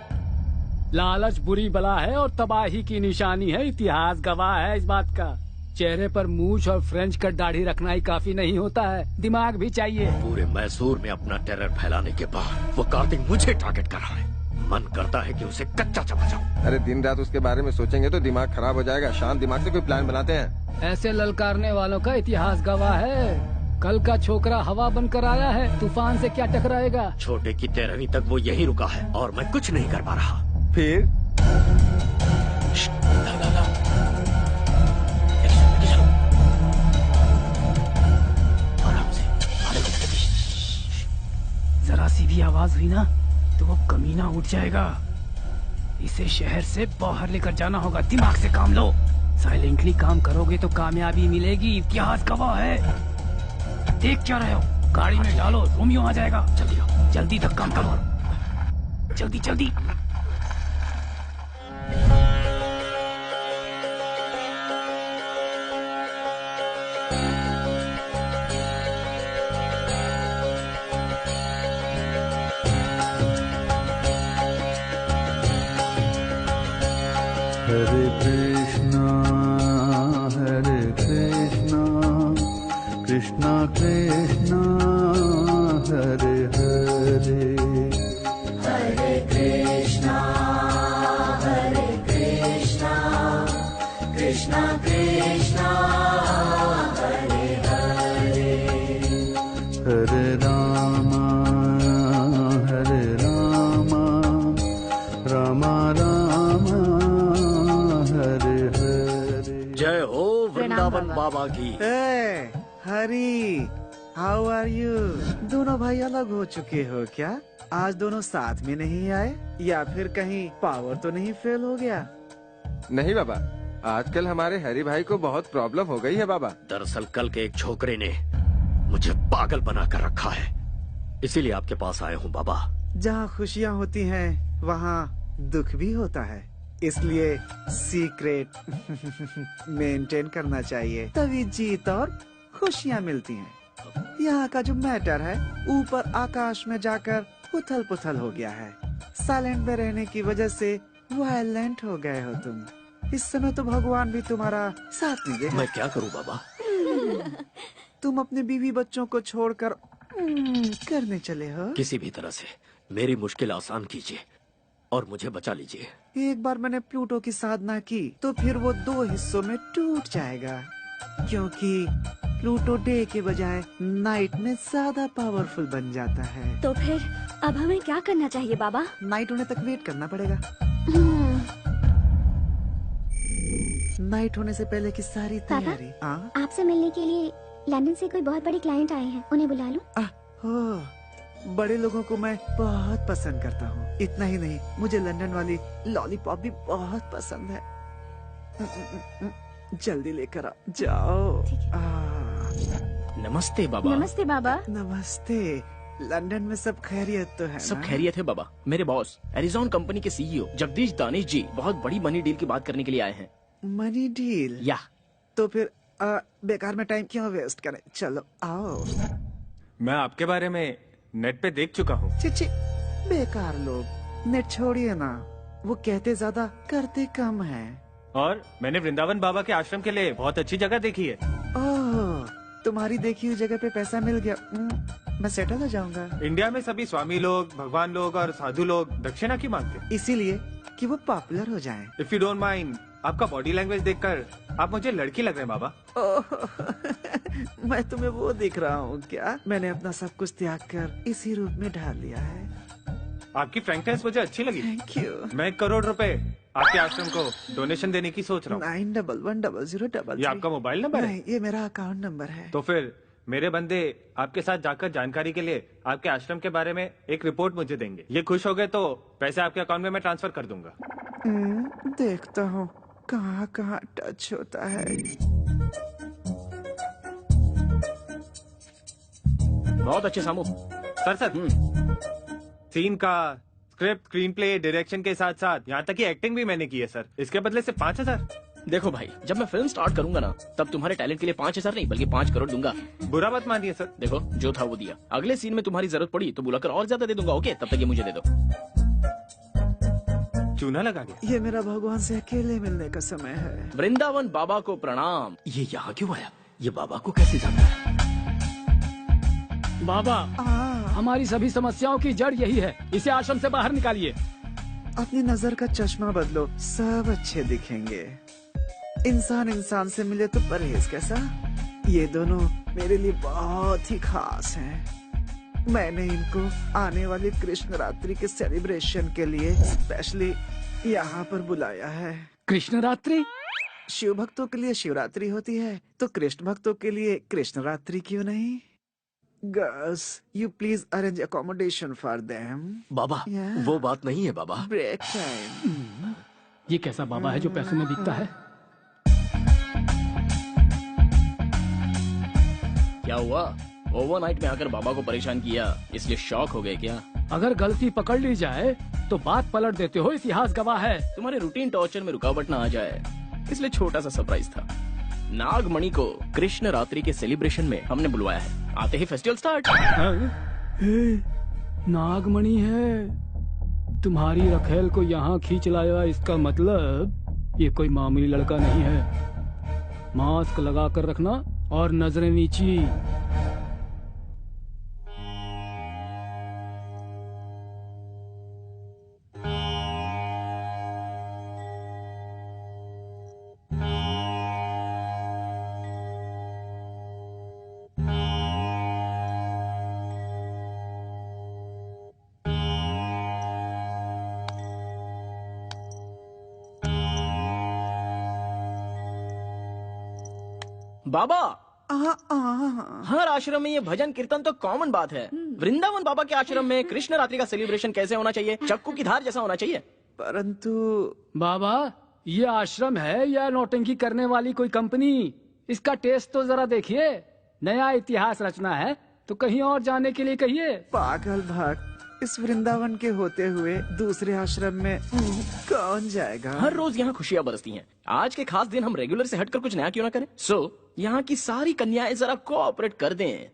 लालच बुरी बला है और तबाही की निशानी है, इतिहास गवाह है इस बात का। चेहरे पर मूछ और फ्रेंच कट दाढ़ी रखना ही काफी नहीं होता है, दिमाग भी चाहिए। पूरे मैसूर में अपना टेरर फैलाने के बाद वो कार्तिक मुझे टारगेट कर रहा है। मन करता है कि उसे कच्चा चबा जाऊं। अरे दिन रात उसके बारे में सोचेंगे तो दिमाग खराब हो जाएगा। शांत दिमाग से कोई प्लान बनाते हैं। ऐसे ललकारने वालों का इतिहास गवाह है। कल का छोकरा हवा बनकर आया है, तूफान से क्या टकराएगा। छोटे की 13वीं तक वो यही रुका है और मैं कुछ नहीं कर पा रहा। फिर जरा सी भी आवाज हुई ना तो वो कमीना उठ जाएगा। इसे शहर से बाहर लेकर जाना होगा। दिमाग से काम लो। साइलेंटली काम करोगे तो कामयाबी मिलेगी, इतिहास गवाह है। देख क्या रहे हो, गाड़ी में डालो, रोमियो आ जाएगा। जल्दी जल्दी तक काम करो, जल्दी जल्दी। हरे कृष्णा कृष्णा कृष्णा हरे हरे, हरे कृष्णा कृष्णा कृष्णा हरे हरे, हरे राम राम राम हरे हरे। जय हो वृंदावन बाबा की। हरी, हाउ आर यू? दोनों भाई अलग हो चुके हो क्या? आज दोनों साथ में नहीं आए या फिर कहीं पावर तो नहीं फेल हो गया? नहीं बाबा, आजकल हमारे हरी भाई को बहुत प्रॉब्लम हो गई है बाबा। दरअसल कल के एक छोकरे ने मुझे पागल बना कर रखा है, इसीलिए आपके पास आया हूँ बाबा। जहाँ खुशियाँ होती हैं वहाँ दुख भी होता है। इसलिए सीक्रेट मेंटेन करना चाहिए, तभी जीत और खुशियाँ मिलती हैं। यहाँ का जो मैटर है ऊपर आकाश में जाकर उथल पुथल हो गया है। साइलेंट में रहने की वजह से वायलेंट हो गए हो तुम। इस समय तो भगवान भी तुम्हारा साथ नहीं देगा। मैं क्या करूं बाबा? तुम अपने बीवी बच्चों को छोड़कर करने चले हो। किसी भी तरह से मेरी मुश्किल आसान कीजिए और मुझे बचा लीजिए। एक बार मैंने प्लूटो की साधना की तो फिर वो 2 हिस्सों में टूट जाएगा, क्योंकि प्लूटो डे के बजाय नाइट में ज्यादा पावरफुल बन जाता है। तो फिर अब हमें क्या करना चाहिए बाबा? नाइट होने तक वेट करना पड़ेगा। नाइट होने से पहले की सारी तैयारी। आपसे मिलने के लिए लंदन से कोई बहुत बड़े क्लाइंट आए हैं, उन्हें बुला लूं? हो, बड़े लोगों को मैं बहुत पसंद करता हूँ। इतना ही नहीं, मुझे लंदन वाली लॉलीपॉप भी बहुत पसंद है। जल्दी लेकर आ जाओ। नमस्ते बाबा। नमस्ते बाबा। नमस्ते। लंदन में सब खैरियत तो है सब ना? खैरियत है बाबा। मेरे बॉस एरिजॉन कंपनी के सीईओ जगदीश दानिश जी बहुत बड़ी मनी डील की बात करने के लिए आए हैं। Money deal? या तो फिर बेकार में टाइम क्यों वेस्ट करें, चलो आओ। मैं आपके बारे में नेट पे देख चुका हूँ। चिची, बेकार लोग, नेट छोड़िए ना, वो कहते ज्यादा करते कम है। और मैंने वृंदावन बाबा के आश्रम के लिए बहुत अच्छी जगह देखी है। ओह, तुम्हारी देखी हुई जगह पे पैसा मिल गया, मैं सेटल हो जाऊंगा। इंडिया में सभी स्वामी लोग, भगवान लोग और साधु लोग दक्षिणा की मांगते हैं, इसीलिए कि वो पॉपुलर हो जाएं। इफ यू डोंट माइंड, आपका बॉडी लैंग्वेज देखकर आप मुझे लड़की लग रहे हैं बाबा। मैं तुम्हें वो दिख रहा हूँ क्या? मैंने अपना सब कुछ त्याग कर इसी रूप में ढाल लिया है। आपकी फ्रैंकनेस मुझे अच्छी लगी। Thank you. मैं 1 करोड़ रुपए आपके आश्रम को डोनेशन देने की सोच रहा हूँ। 911003। ये आपका मोबाइल नंबर है? नहीं, ये मेरा अकाउंट नंबर है। तो फिर मेरे बंदे आपके साथ जाकर जानकारी के लिए आपके आश्रम के बारे में एक रिपोर्ट मुझे देंगे। ये खुश हो गए तो पैसे आपके अकाउंट में मैं ट्रांसफर कर दूंगा। देखता हूँ कहाँ कहाँ टच होता है। बहुत अच्छे सामू। सर सीन का स्क्रिप्ट, स्क्रीन प्ले, डायरेक्शन के साथ साथ यहाँ तक की एक्टिंग भी मैंने की है सर। इसके बदले से 5000। देखो भाई, जब मैं फिल्म स्टार्ट करूंगा ना, तब तुम्हारे टैलेंट के लिए 5000 नहीं बल्कि 5 करोड़ दूंगा। बुरा मत मानिए सर। देखो, जो था वो दिया। अगले सीन में तुम्हारी जरूरत पड़ी तो बुलाकर और ज्यादा दे दूंगा। ओके, तब तक ये मुझे दे दो। चूना लगा गया। ये मेरा भगवान से अकेले मिलने का समय है। वृंदावन बाबा को प्रणाम। ये यहाँ क्यों आया? ये बाबा को कैसे जाना है? बाबा, हमारी सभी समस्याओं की जड़ यही है, इसे आश्रम से बाहर निकालिए। अपनी नजर का चश्मा बदलो, सब अच्छे दिखेंगे। इंसान इंसान से मिले तो परहेज कैसा? ये दोनों मेरे लिए बहुत ही खास हैं। मैंने इनको आने वाली कृष्ण रात्रि के सेलिब्रेशन के लिए स्पेशली यहाँ पर बुलाया है। कृष्ण रात्रि? शिव भक्तों के लिए शिवरात्रि होती है, तो कृष्ण भक्तों के लिए कृष्ण रात्रि क्यों नहीं? Girls, you please arrange accommodation for them. बाबा, वो बात नहीं है बाबा। Break time. ये कैसा बाबा है जो पैसों में बिकता है? क्या हुआ? ओवरनाइट में आकर बाबा को परेशान किया, इसलिए शॉक हो गए क्या? अगर गलती पकड़ ली जाए तो बात पलट देते हो, इतिहास गवाह है। तुम्हारे रूटीन टॉर्चर में रुकावट ना आ जाए, इसलिए छोटा सा सरप्राइज था। नागमणि को कृष्ण रात्रि के सेलिब्रेशन में हमने बुलवाया है। आते ही फेस्टिवल स्टार्ट। नागमणि है, तुम्हारी रखेल को यहाँ खींच लाया, इसका मतलब ये कोई मामूली लड़का नहीं है। मास्क लगा कर रखना और नजरें नीची। बाबा, हर आश्रम में ये भजन कीर्तन तो कॉमन बात है। वृंदावन बाबा के आश्रम में कृष्ण रात्रि का सेलिब्रेशन कैसे होना चाहिए? चक्कू की धार जैसा होना चाहिए। परंतु बाबा, ये आश्रम है या नौटंकी करने वाली कोई कंपनी? इसका टेस्ट तो जरा देखिए। नया इतिहास रचना है तो कहीं और जाने के लिए कहिए। पागल भक्त, इस वृंदावन के होते हुए दूसरे आश्रम में कौन जाएगा? हर रोज यहाँ खुशियाँ बरसती हैं। आज के खास दिन हम रेगुलर से हटकर कुछ नया क्यों ना करें? यहाँ की सारी कन्याएं जरा कोऑपरेट कर दें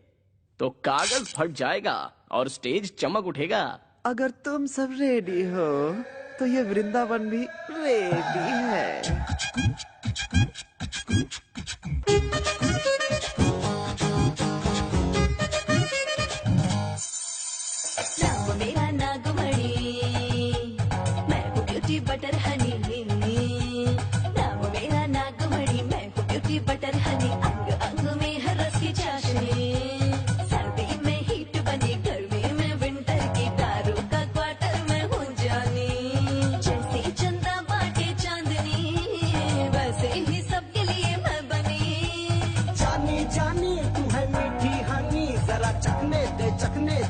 तो कागज फट जाएगा और स्टेज चमक उठेगा। अगर तुम सब रेडी हो तो ये वृंदावन भी रेडी है। नाम मेरा नागमणि, मैं हूँ ब्यूटी बटर हनी। नाम मेरा नागमणि, मैं हूँ ब्यूटी बटर हनी। अंग अंग में है रस की चाशनी, सर्दी में हीट बनी, गर्मी में विंटर की, दारू का क्वार्टर में हूँ जानी। जैसे चंदा बाटे चांदनी, वैसे ही सबके लिए मैं बनी। जानी जानी तू है मीठी हनी, जरा चखने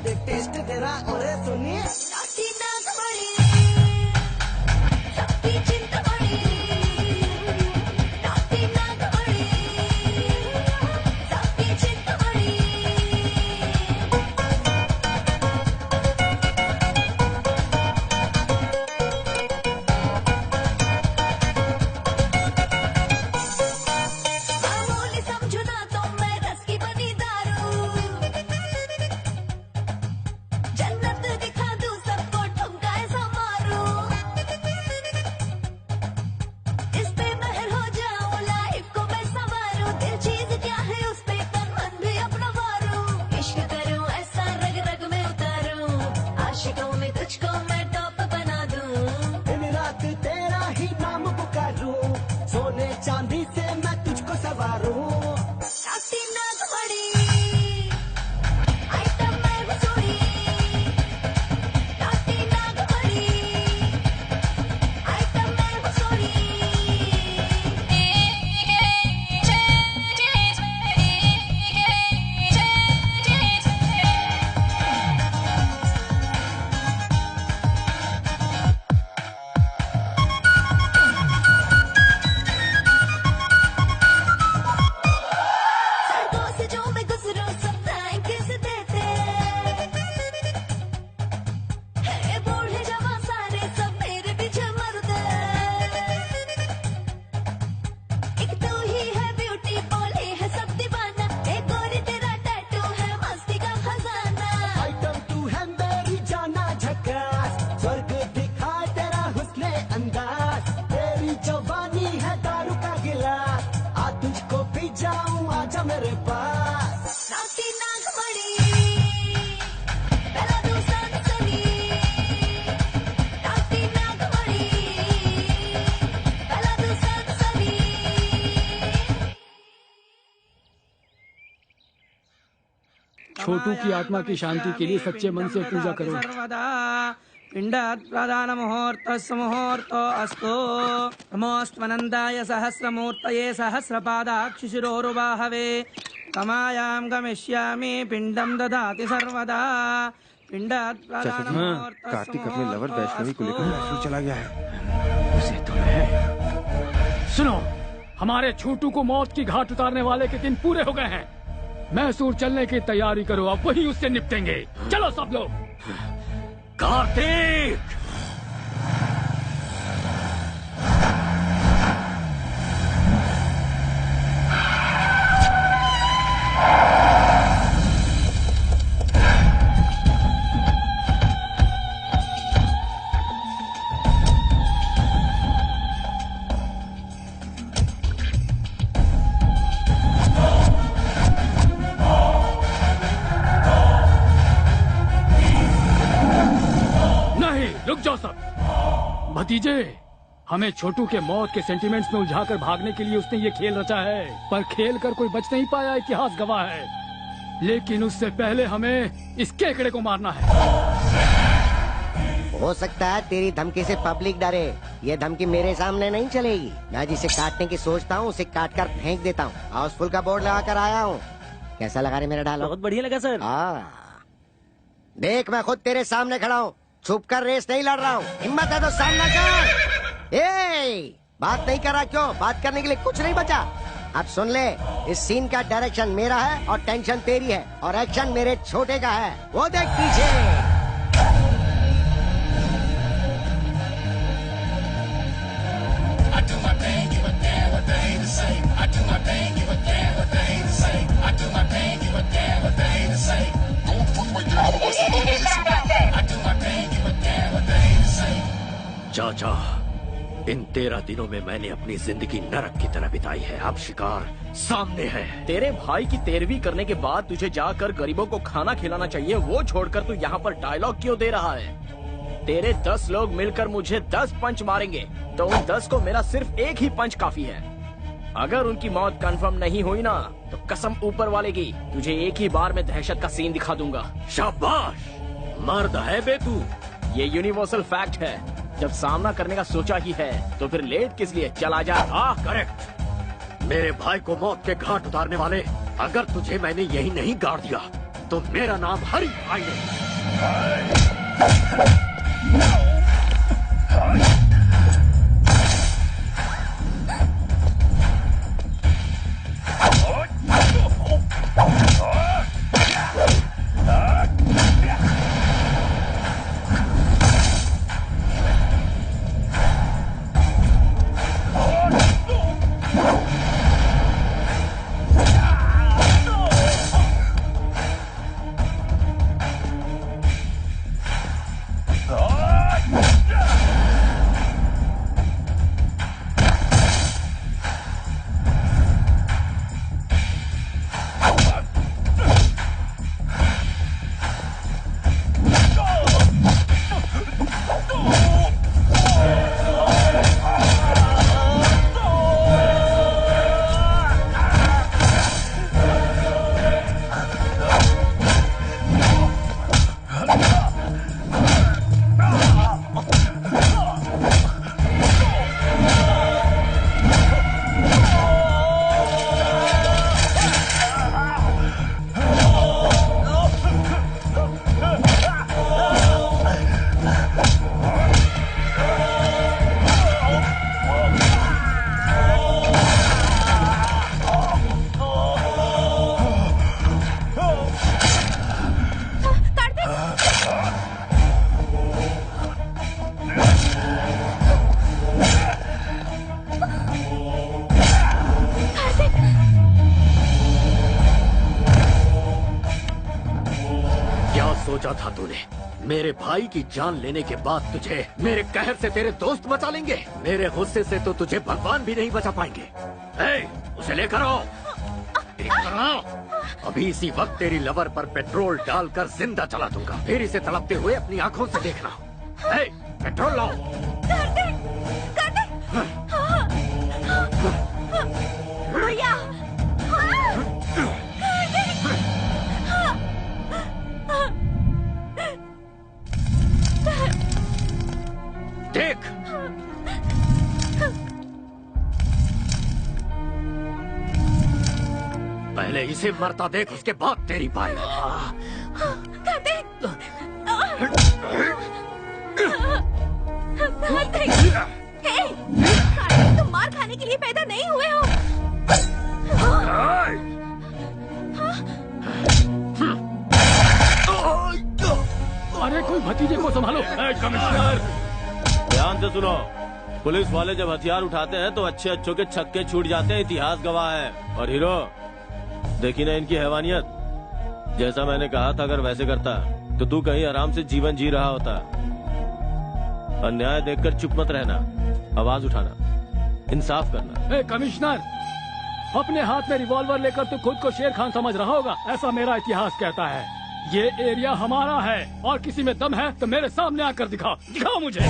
दे टेस्ट तेरा। और सुनिए नाटी नागमणि, सबकी चिंतामणि। नाटी नागमणि, सबकी चिंतामणि। मामूली समझो ना तो मैं रस की बनी दारू। जन्नत दिखा दूं सबको, ठुमका ऐसा मारूं। इस पे महर हो जाऊं, लाइफ को मैं संवारूं। दिल चीज क्या है उस पे तन मन भी अपना वारूं। इश्क करूं ऐसा रग रग में उतारूं, आशिकों में तुझको मैं टॉप बना दूं। दिन रात तेरा ही नाम पुकारूं, सोने चांदी से मैं तुझको सवारूं। नाटी नागमणि, आइटम मैं वसूली। नाटी नागमणि, आइटम मैं वसूली। सड़कों से जो मैं गुजरूं सब थैंक्स देते हैं। बूढ़े जवान सारे सब मेरे पीछे मरते। एक तू ही है ब्यूटी, बोले है सब दीवाना। एक गोरी तेरा टैटू है मस्ती का खजाना। आइटम तू है मेरी जाना झकास, स्वर्ग दिखा तेरा हुस्ने अंदाज। तेरी जवानी है दारू का गिलास, आ तुझको पी जाऊं आजा मेरे पास। नाटी नागमणि, पहला दूसरा नसली। नाटी नागमणि, पहला दूसरा नसली। छोटू की आत्मा की शांति के लिए सच्चे मन से पूजा करो। सर्वदा पिंडात् प्रदान मुहूर्तस्य मुहूर्तो अस्तु। नमोऽस्त्वनन्दाय सहस्रमूर्तये सहस्रपादाक्षिशिरोरुबाहवे। कमायां गमिष्यामि पिंडं ददाति सर्वदा। पिंडात् प्रदान मुहूर्तस्य कार्तिक अपने लवर वैष्णवी को लेकर मैसूर चला गया है। उसे तो है। सुनो, हमारे छोटू को मौत की घाट उतारने वाले के दिन पूरे हो गए हैं। मैसूर चलने की तैयारी करो, अब वही उससे निपटेंगे। चलो सब लोग। कार्तिक! रुक जाओ सब। भतीजे, हमें छोटू के मौत के सेंटिमेंट्स में उलझाकर भागने के लिए उसने ये खेल रचा है, पर खेल कर कोई बच नहीं पाया, इतिहास गवाह है। लेकिन उससे पहले हमें इस केकड़े को मारना है। हो सकता है तेरी धमकी से पब्लिक डरे, ये धमकी मेरे सामने नहीं चलेगी। मैं जिसे काटने की सोचता हूँ उसे काट कर फेंक देता हूँ। हाउसफुल का बोर्ड लगा कर आया हूँ। कैसा लगा रे मेरा डायलॉग? बहुत बढ़िया लगा सर। देख, मैं खुद तेरे सामने खड़ा हूँ, छुप कर रेस नहीं लड़ रहा हूँ। हिम्मत है तो सामना कर। बात नहीं कर रहा क्यों? बात करने के लिए कुछ नहीं बचा। अब सुन ले, इस सीन का डायरेक्शन मेरा है और टेंशन तेरी है और एक्शन मेरे छोटे का है। वो देख पीछे। चाचा, इन 13 दिनों में मैंने अपनी जिंदगी नरक की तरह बिताई है। अब शिकार सामने है। तेरे भाई की 13वीं करने के बाद तुझे जाकर गरीबों को खाना खिलाना चाहिए, वो छोड़कर तू यहाँ पर डायलॉग क्यों दे रहा है? तेरे 10 लोग मिलकर मुझे 10 पंच मारेंगे, तो उन 10 को मेरा सिर्फ एक ही पंच काफी है। अगर उनकी मौत कंफर्म नहीं हुई ना, तो कसम ऊपर वाले की, तुझे एक ही बार में दहशत का सीन दिखा दूंगा। शाबाश, मर्द है बे तू। ये यूनिवर्सल फैक्ट है, जब सामना करने का सोचा ही है तो फिर लेट किस लिए, चला जा। हाँ करेक्ट। मेरे भाई को मौत के घाट उतारने वाले, अगर तुझे मैंने यही नहीं गाड़ दिया तो मेरा नाम हरी भाई नहीं। सोचा था तूने मेरे भाई की जान लेने के बाद तुझे मेरे कहर से तेरे दोस्त बचा लेंगे? मेरे गुस्से से तो तुझे भगवान भी नहीं बचा पाएंगे। उसे लेकर आओ, लेकर आओ। अभी इसी वक्त तेरी लवर पर पेट्रोल डालकर जिंदा चला दूंगा, फिर इसे तड़पते हुए अपनी आंखों से देखना। पेट्रोल लाओ। भैया देख, पहले इसे मरता देख, उसके बाद तेरी पाई। तुम मार खाने के लिए पैदा नहीं हुए हो। अरे कोई भतीजे को संभालो। कमिश्नर ध्यान से सुनो, पुलिस वाले जब हथियार उठाते हैं तो अच्छे अच्छों के छक्के छूट जाते हैं, इतिहास गवाह है। और हीरो, देखी ना इनकी हैवानियत। जैसा मैंने कहा था, अगर वैसे करता तो तू कहीं आराम से जीवन जी रहा होता। अन्याय देखकर चुप मत रहना, आवाज उठाना, इंसाफ करना। कमिश्नर, अपने हाथ में रिवॉल्वर लेकर तू खुद को शेर खान समझ रहा होगा, ऐसा मेरा इतिहास कहता है। ये एरिया हमारा है और किसी में दम है तो मेरे सामने आकर दिखाओ, दिखाओ मुझे।